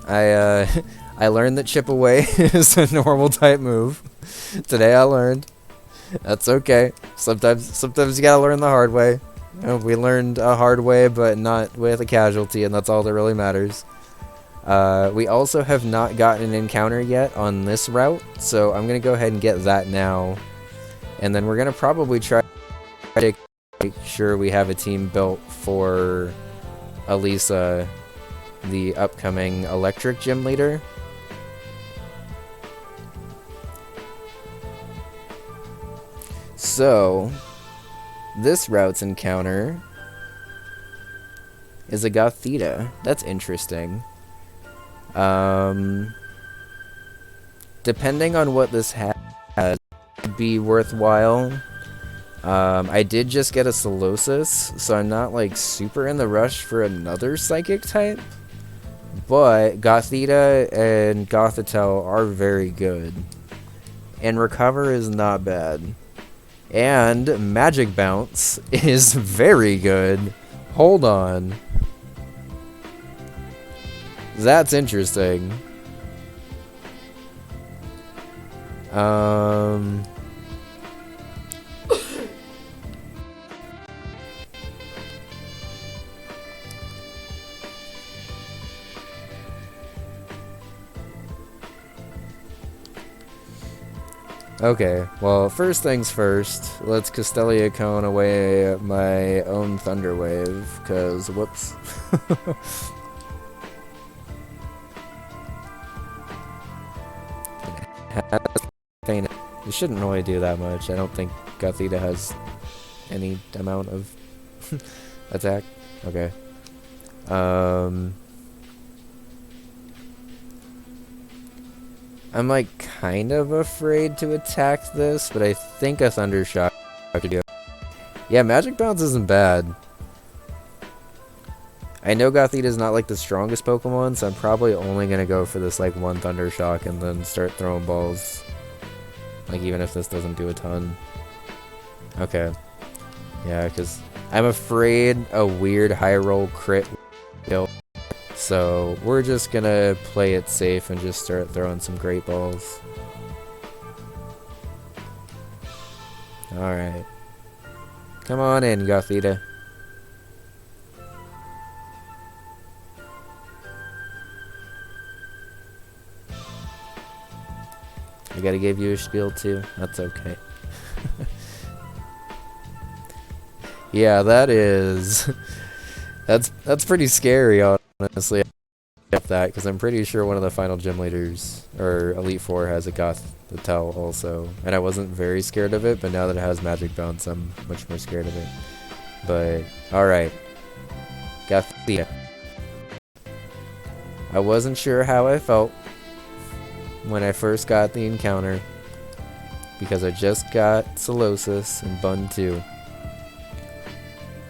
I learned that Chip Away is a normal type move. Today I learned. That's okay. Sometimes you gotta learn the hard way. We learned a hard way, but not with a casualty, and that's all that really matters. We also have not gotten an encounter yet on this route, so I'm gonna go ahead and get that now. And then we're gonna probably try to make sure we have a team built for Elisa, the upcoming electric gym leader. So, this route's encounter is a Gothita. That's interesting. Depending on what this has, it'd be worthwhile. I did just get a Solosis, so I'm not like super in the rush for another psychic type. But Gothita and Gothitelle are very good. And Recover is not bad. And Magic Bounce is very good. Hold on. That's interesting. Okay, well, first things first, let's Castelia Cone away my own Thunder Wave, cause whoops. It shouldn't really do that much. I don't think Gothita has any amount of attack. Okay. I'm like kind of afraid to attack this, but I think a Thunder Shock could do it. Yeah, Magic Bounce isn't bad. I know Gothita is not like the strongest Pokemon, so I'm probably only gonna go for this like one Thunder Shock and then start throwing balls. Like even if this doesn't do a ton. Okay. Yeah, because I'm afraid a weird high roll crit will. So we're just gonna play it safe and just start throwing some great balls. Alright. Come on in, Gothita. I gotta give you a spiel too. That's okay. Yeah, that is... That's pretty scary, honestly. That, because I'm pretty sure one of the final gym leaders, or Elite Four, has a Gothitelle also. And I wasn't very scared of it, but now that it has Magic Bounce, I'm much more scared of it. But, alright. Gothita. I wasn't sure how I felt when I first got the encounter, because I just got Solosis and Bun 2.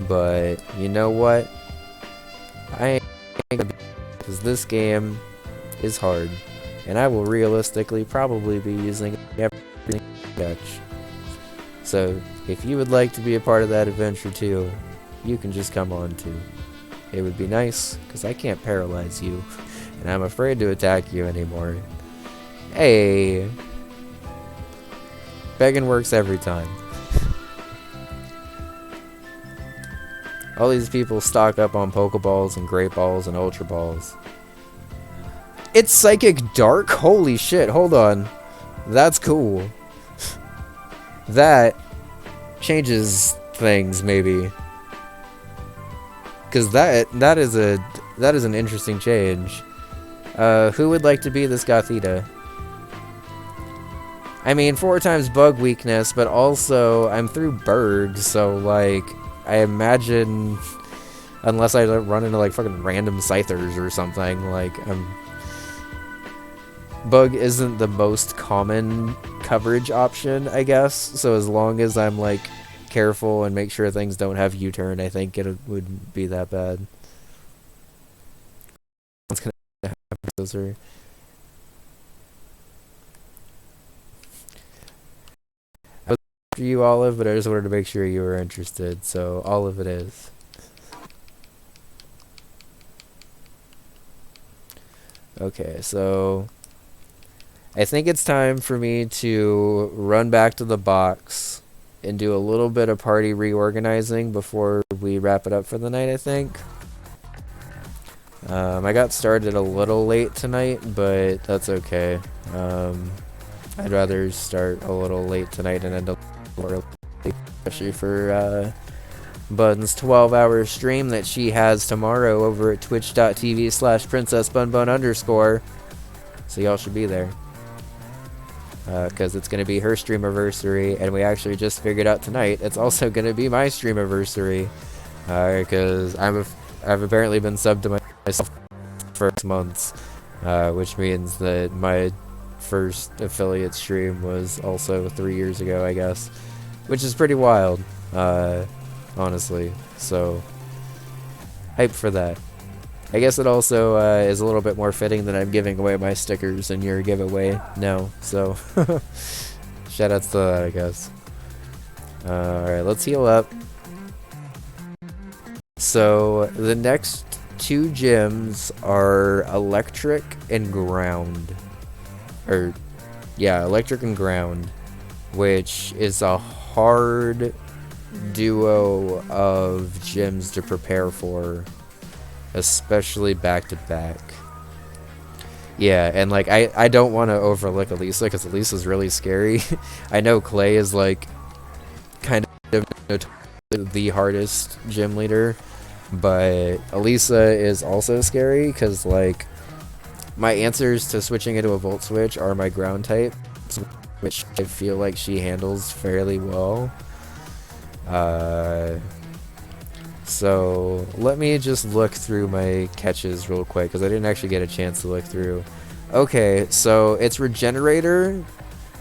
But, you know what? I ain't, because this game is hard, and I will realistically probably be using everything catch. So, if you would like to be a part of that adventure too, you can just come on too. It would be nice, because I can't paralyze you, and I'm afraid to attack you anymore. Hey! Begging works every time. All these people stock up on Pokeballs and Great Balls and Ultra Balls. It's Psychic Dark? Holy shit, hold on. That's cool. That changes things, maybe. Because that is an interesting change. Who would like to be this Gothita? I mean, 4 times bug weakness, but also I'm through Berg, so like I imagine, unless I run into like fucking random Scythers or something, like Bug isn't the most common coverage option, I guess. So as long as I'm like careful and make sure things don't have U-turn, I think it wouldn't be that bad. It's gonna happen. Those are. I was after you, Olive, but I just wanted to make sure you were interested. So Olive it is. Okay, so I think it's time for me to run back to the box and do a little bit of party reorganizing before we wrap it up for the night, I think. I got started a little late tonight, but that's okay. I'd rather start a little late tonight and end up early, especially for Bun's 12-hour stream that she has tomorrow over at twitch.tv/princessbunbun_. So y'all should be there. Because it's going to be her streamiversary, and we actually just figured out tonight it's also going to be my streamiversary. Because I've apparently been subbed to myself for 6 months, which means that my first affiliate stream was also 3 years ago, I guess, which is pretty wild, honestly. So, hype for that. I guess it also is a little bit more fitting that I'm giving away my stickers in your giveaway now, so shoutouts to that, I guess. Alright, let's heal up. So, the next 2 gyms are electric and ground. Electric and ground, which is a hard duo of gyms to prepare for, especially back to back. Yeah, and like I don't want to overlook Elisa because Elisa's really scary. I know Clay is like kind of the hardest gym leader, but Elisa is also scary because like my answers to switching into a Volt Switch are my ground type, which I feel like she handles fairly well. So let me just look through my catches real quick because I didn't actually get a chance to look through. Okay, so it's Regenerator,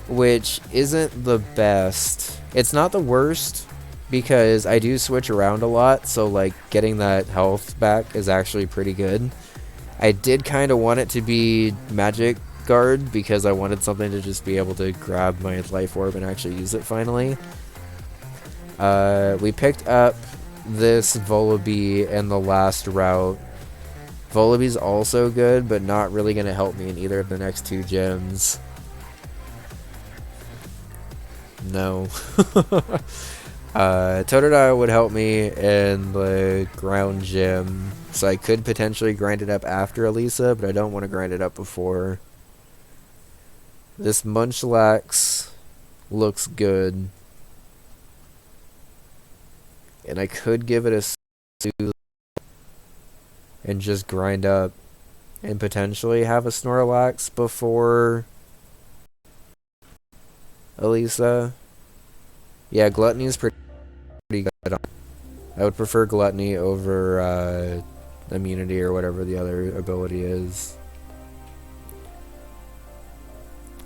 which isn't the best. It's not the worst because I do switch around a lot, so like getting that health back is actually pretty good. I did kind of want it to be Magic Guard because I wanted something to just be able to grab my Life Orb and actually use it finally. We picked up this Volibee in the last route. Volibee's also good, but not really going to help me in either of the next 2 gyms. No. Totodile would help me in the ground gym, so I could potentially grind it up after Elisa, but I don't want to grind it up before. This Munchlax looks good. And I could give it a Soothe and just grind up and potentially have a Snorlax before Elisa. Yeah, Gluttony is pretty good. I would prefer Gluttony over Immunity or whatever the other ability is.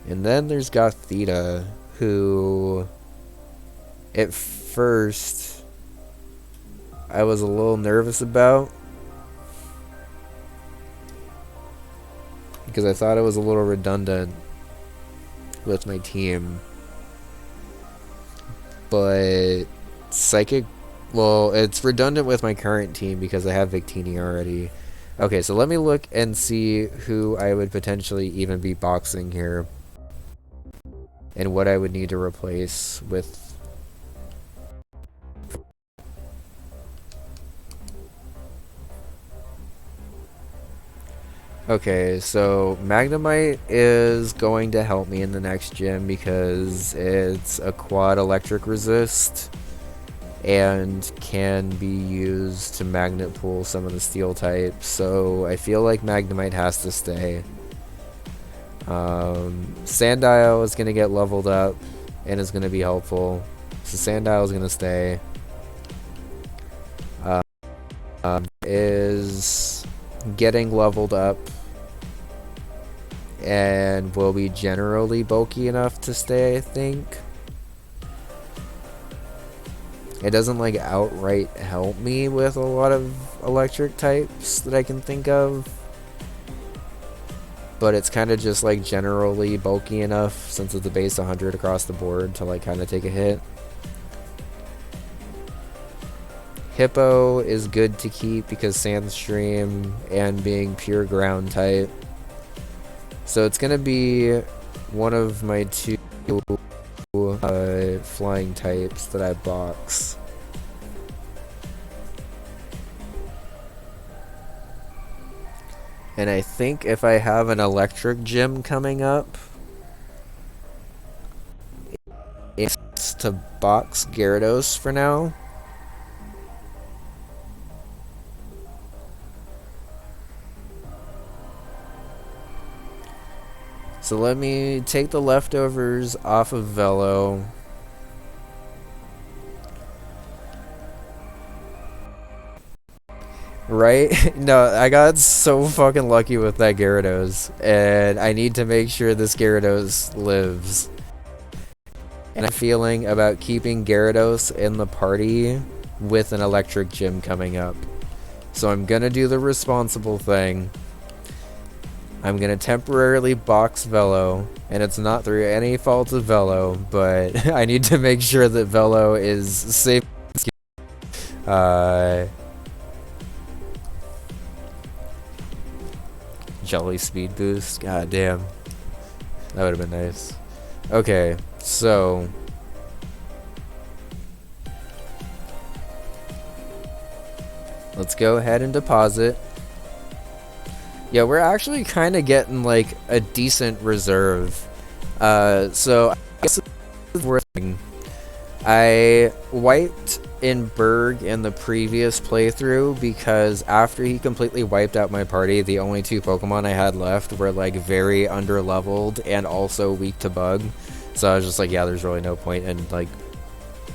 And then there's Gothita, who at first I was a little nervous about because I thought it was a little redundant with my team. But Psychic, well, it's redundant with my current team because I have Victini already. Okay, so let me look and see who I would potentially even be boxing here and what I would need to replace with. Okay, so Magnemite is going to help me in the next gym because it's a quad electric resist and can be used to magnet pool some of the steel types, so I feel like Magnemite has to stay. Sandile is going to get leveled up and is going to be helpful, so Sandile is going to stay. Is getting leveled up and will be generally bulky enough to stay, I think. It doesn't like outright help me with a lot of electric types that I can think of. But it's kind of just like generally bulky enough since it's a base 100 across the board to like kind of take a hit. Hippo is good to keep because Sandstream and being pure ground type. So it's going to be one of my two flying types that I box. And I think if I have an electric gym coming up, it's to box Gyarados for now. So let me take the leftovers off of Velo. Right? No, I got so fucking lucky with that Gyarados, and I need to make sure this Gyarados lives. And I'm feeling about keeping Gyarados in the party with an electric gym coming up. So I'm gonna do the responsible thing. I'm gonna temporarily box Velo, and it's not through any fault of Velo, but I need to make sure that Velo is safe. Jelly speed boost, god damn. That would have been nice. Okay, so let's go ahead and deposit. Yeah, we're actually kind of getting like a decent reserve. So I guess it's worth it. I wiped in Berg in the previous playthrough because after he completely wiped out my party, the only two Pokemon I had left were like very underleveled and also weak to bug. So I was just like, yeah, there's really no point in like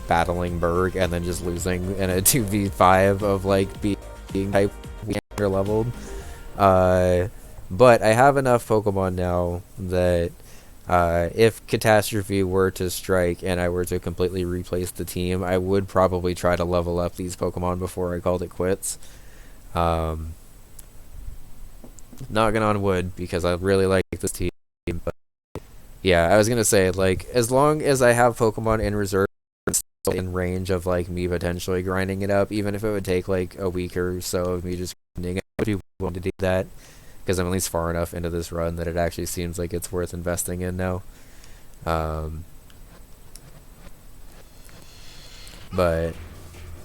battling Berg and then just losing in a 2v5 of like being type underleveled. But I have enough Pokemon now that if Catastrophe were to strike and I were to completely replace the team, I would probably try to level up these Pokemon before I called it quits. Knocking on wood because I really like this team. But yeah, I was gonna say, like, as long as I have Pokemon in reserve in range of like me potentially grinding it up, even if it would take like a week or so of me just grinding it, I would be willing to do that. Because I'm at least far enough into this run that it actually seems like it's worth investing in now. But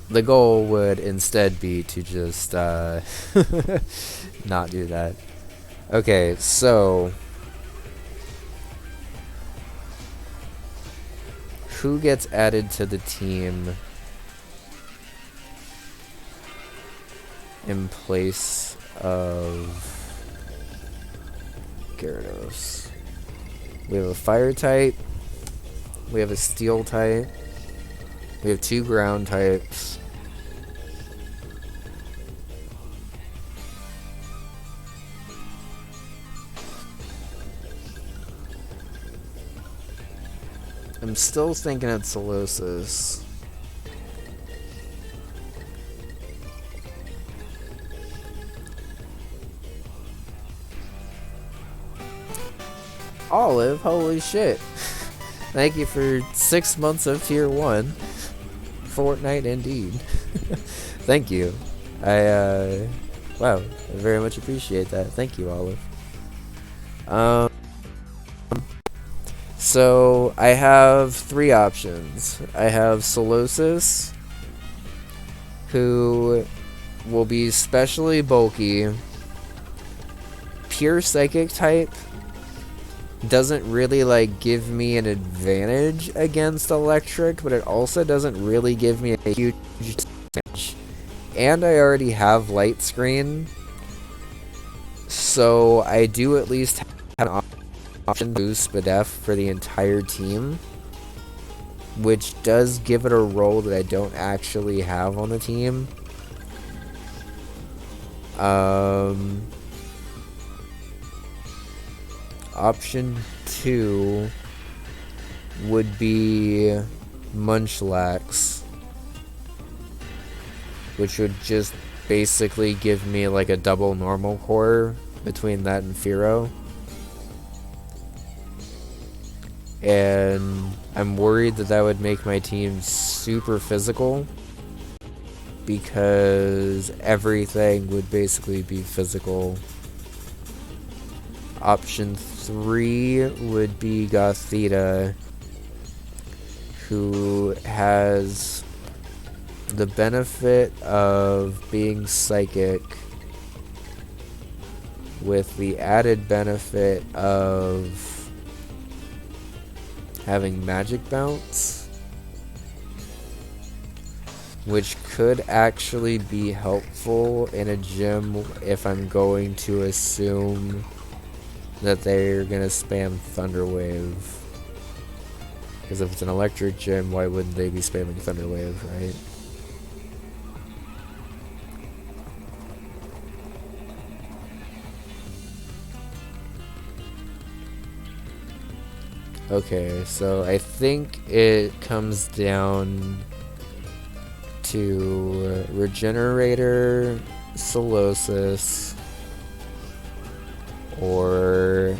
the goal would instead be to just not do that. Okay, so who gets added to the team in place of Gyarados? We have a fire type, we have a steel type, we have two ground types. I'm still thinking it's Solosis. Olive, holy shit. Thank you for 6 months of tier 1. Fortnite indeed. Thank you. Wow, I very much appreciate that. Thank you, Olive. So I have 3 options. I have Solosis, who will be specially bulky, pure psychic type, doesn't really like give me an advantage against electric, but it also doesn't really give me a huge advantage. And I already have light screen, so I do at least have an option to boost Spadef for the entire team, which does give it a role that I don't actually have on the team. Option 2 would be Munchlax, which would just basically give me like a double normal core between that and Firo. And I'm worried that that would make my team super physical, because everything would basically be physical. Option 3 would be Gothita, who has the benefit of being psychic with the added benefit of having magic bounce, which could actually be helpful in a gym if I'm going to assume that they're gonna spam Thunder Wave. Because if it's an electric gym, why wouldn't they be spamming Thunder Wave, right? Okay, so I think it comes down to Regenerator, Solosis, or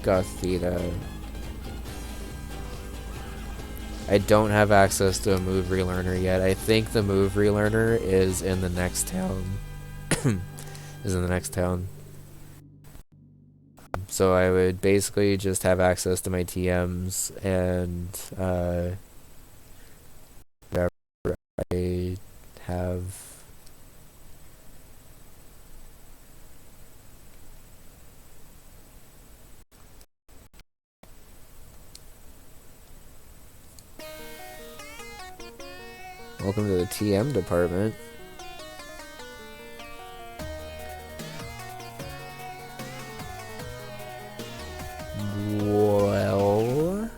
Gothita. I don't have access to a move relearner yet. I think the move relearner is in the next town. So I would basically just have access to my TMs and whatever I have. Welcome to the TM department. Well,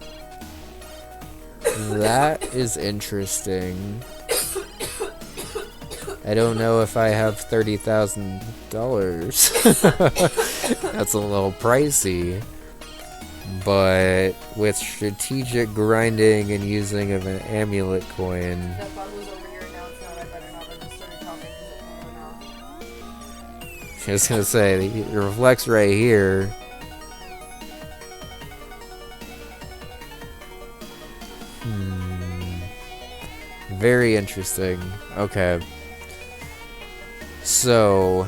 that is interesting. I don't know if I have $30,000. That's a little pricey. But with strategic grinding and using of an amulet coin, That bug was over here, now it's not. I better not register a comment because I was gonna say, it reflects right here. Very interesting. Okay. So,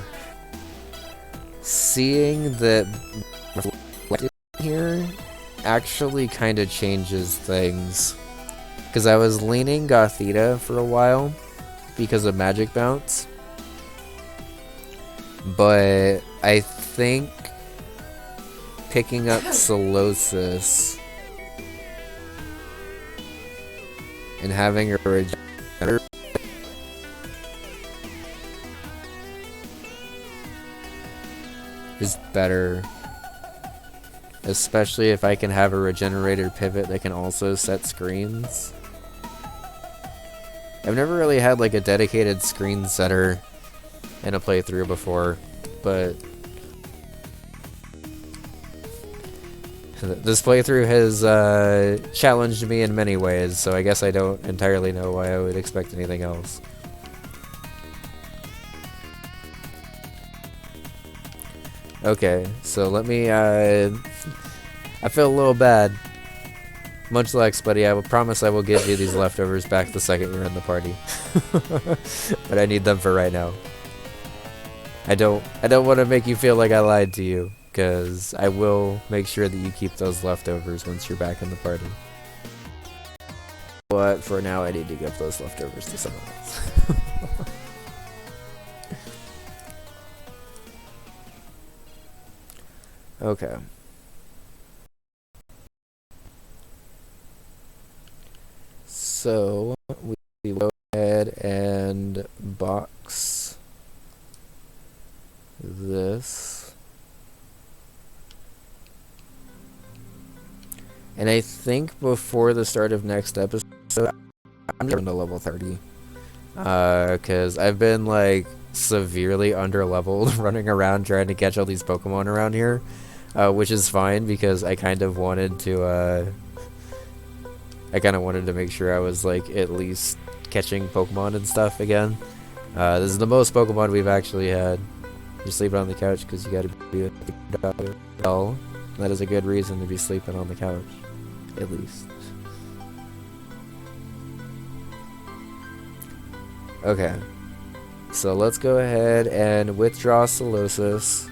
seeing that reflected here actually kind of changes things. Because I was leaning Gothita for a while because of Magic Bounce. But I think picking up Solosis and having a regenerator is better. Especially if I can have a regenerator pivot that can also set screens. I've never really had like a dedicated screen setter in a playthrough before, but this playthrough has challenged me in many ways, so I guess I don't entirely know why I would expect anything else. Okay, so let me, I feel a little bad. Munchlax, buddy, I will promise I will give you these leftovers back the second you're in the party. But I need them for right now. I don't want to make you feel like I lied to you, because I will make sure that you keep those leftovers once you're back in the party. But for now, I need to give those leftovers to someone else. Okay. So, we go ahead and box this. And I think before the start of next episode, I'm going to level 30. Because I've been, like, severely under-leveled running around trying to catch all these Pokemon around here. Which is fine, because I kind of wanted to, make sure I was, like, at least catching Pokemon and stuff again. This is the most Pokemon we've actually had. You're sleeping on the couch because you gotta be with the dog. Well, that is a good reason to be sleeping on the couch, at least. Okay, so let's go ahead and withdraw Solosis.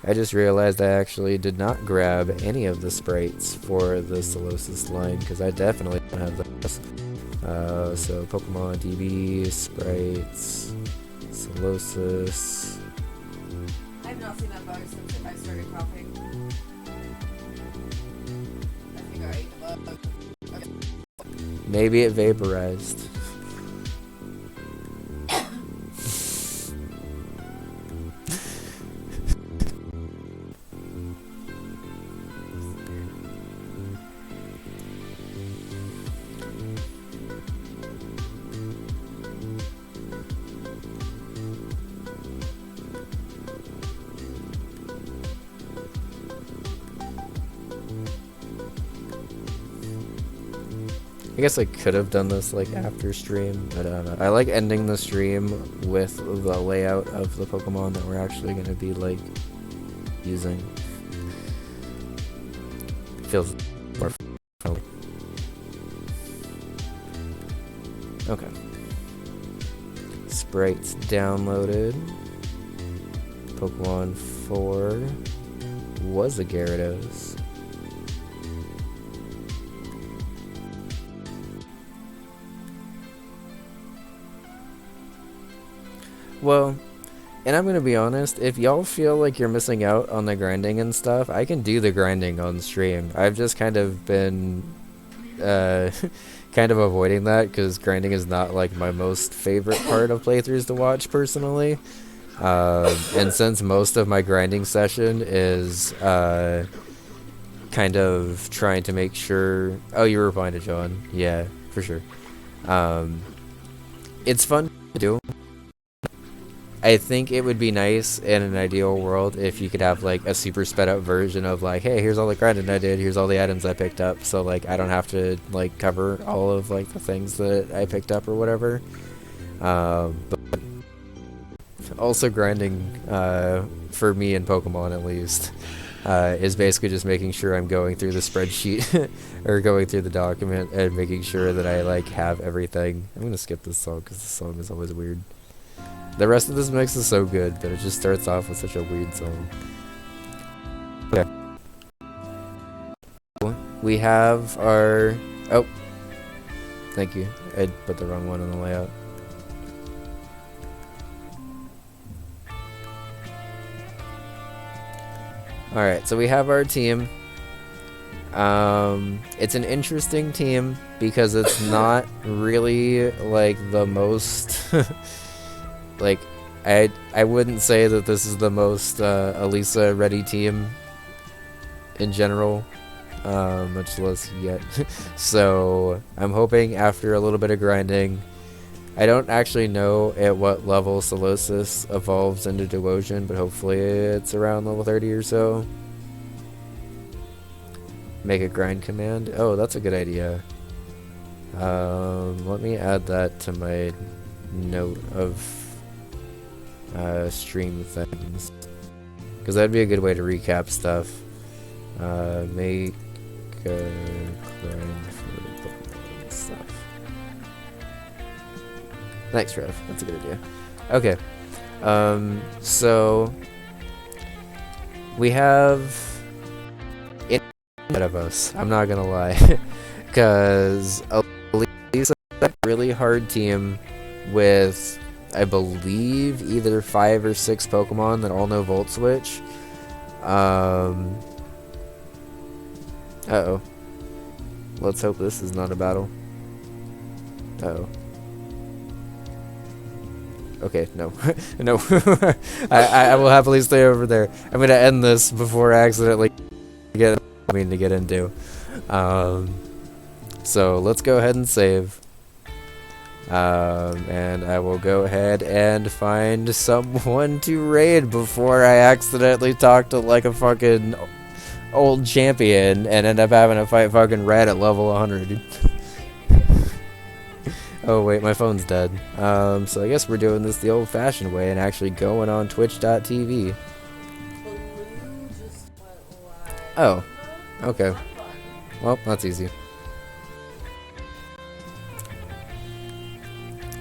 I just realized I actually did not grab any of the sprites for the Solosis line, because I definitely don't have those. So Pokemon DB, sprites, Solosis. I have not seen that bug since I started coughing. I think I ate the bug. Okay. Maybe it vaporized. I guess I could have done this like after stream, but I don't know. I like ending the stream with the layout of the Pokemon that we're actually going to be like using. Feels more fun. Okay. Sprites downloaded. Pokemon 4 was a Gyarados. Well, and I'm gonna be honest, if y'all feel like you're missing out on the grinding and stuff, I can do the grinding on stream. I've just kind of been kind of avoiding that because grinding is not like my most favorite part of playthroughs to watch personally. And since most of my grinding session is kind of trying to make sure... Oh, you reminded John. Yeah, for sure. It's fun to do. I think it would be nice in an ideal world if you could have like a super sped up version of like, hey, here's all the grinding I did, here's all the items I picked up, so like I don't have to like cover all of like the things that I picked up or whatever. But also grinding for me in Pokemon at least is basically just making sure I'm going through the spreadsheet or going through the document and making sure that I like have everything. I'm gonna skip this song because the song is always weird. The rest of this mix is so good, but it just starts off with such a weird song. Okay. We have our... Oh. Thank you. I put the wrong one in the layout. Alright, so we have our team. It's an interesting team because it's not really like the most... Like, I wouldn't say that this is the most Elisa ready team in general, much less yet. So I'm hoping after a little bit of grinding, I don't actually know at what level Solosis evolves into Duosion, but hopefully it's around level 30 or so. Make a grind command. Oh, that's a good idea. Let me add that to my note of stream things, because that'd be a good way to recap stuff. Make a grind for Pokemon stuff. Thanks, Rev. That's a good idea. Okay. So we have it ahead of us. I'm not gonna lie, because Elisa a really hard team with, I believe, either 5 or 6 Pokemon that all know Volt Switch. Uh-oh. Let's hope this is not a battle. Uh-oh. Okay, no. No. I will happily stay over there. I'm gonna end this before I accidentally get to get into. So let's go ahead and save. And I will go ahead and find someone to raid before I accidentally talk to like a fucking old champion and end up having to fight fucking Red at level 100. Oh wait, my phone's dead. So I guess we're doing this the old-fashioned way and actually going on twitch.tv. Blue just went live. Oh, okay. Well, that's easy.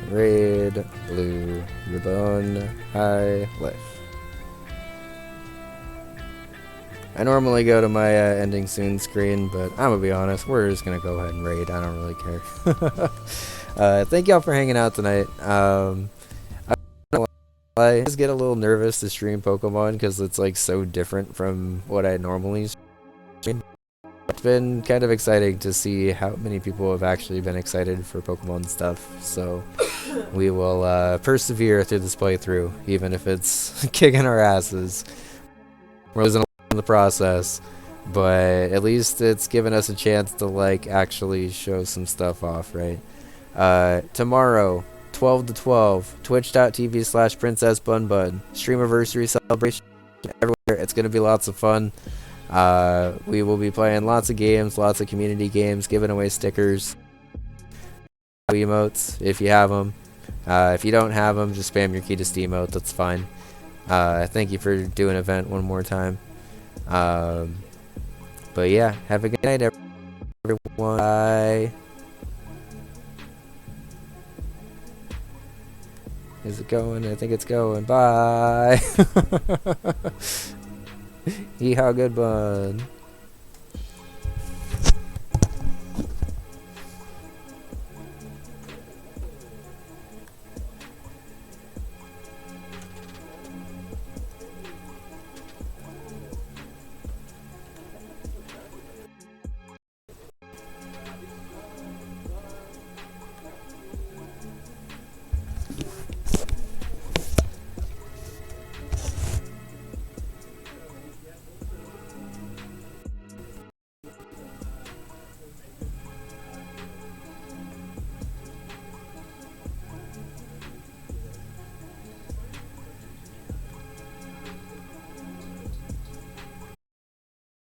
Red, blue, ribbon, high, left. I normally go to my ending soon screen, but I'm gonna be honest, we're just gonna go ahead and raid. I don't really care. Thank y'all for hanging out tonight. I just get a little nervous to stream Pokemon because it's like so different from what I normally stream. It's been kind of exciting to see how many people have actually been excited for Pokemon stuff, so we will persevere through this playthrough, even if it's kicking our asses. We're losing in the process, but at least it's given us a chance to like actually show some stuff off, right? Tomorrow, 12 to 12, twitch.tv/princessbunbun, streamiversary celebration everywhere. It's gonna be lots of fun. We will be playing lots of games, lots of community games, giving away stickers, emotes if you have them. If you don't have them, just spam your key to Steam emote. That's fine. Thank you for doing event one more time. But yeah, have a good night, everyone. Bye. Is it going? I think it's going. Bye. Yeehaw, good one.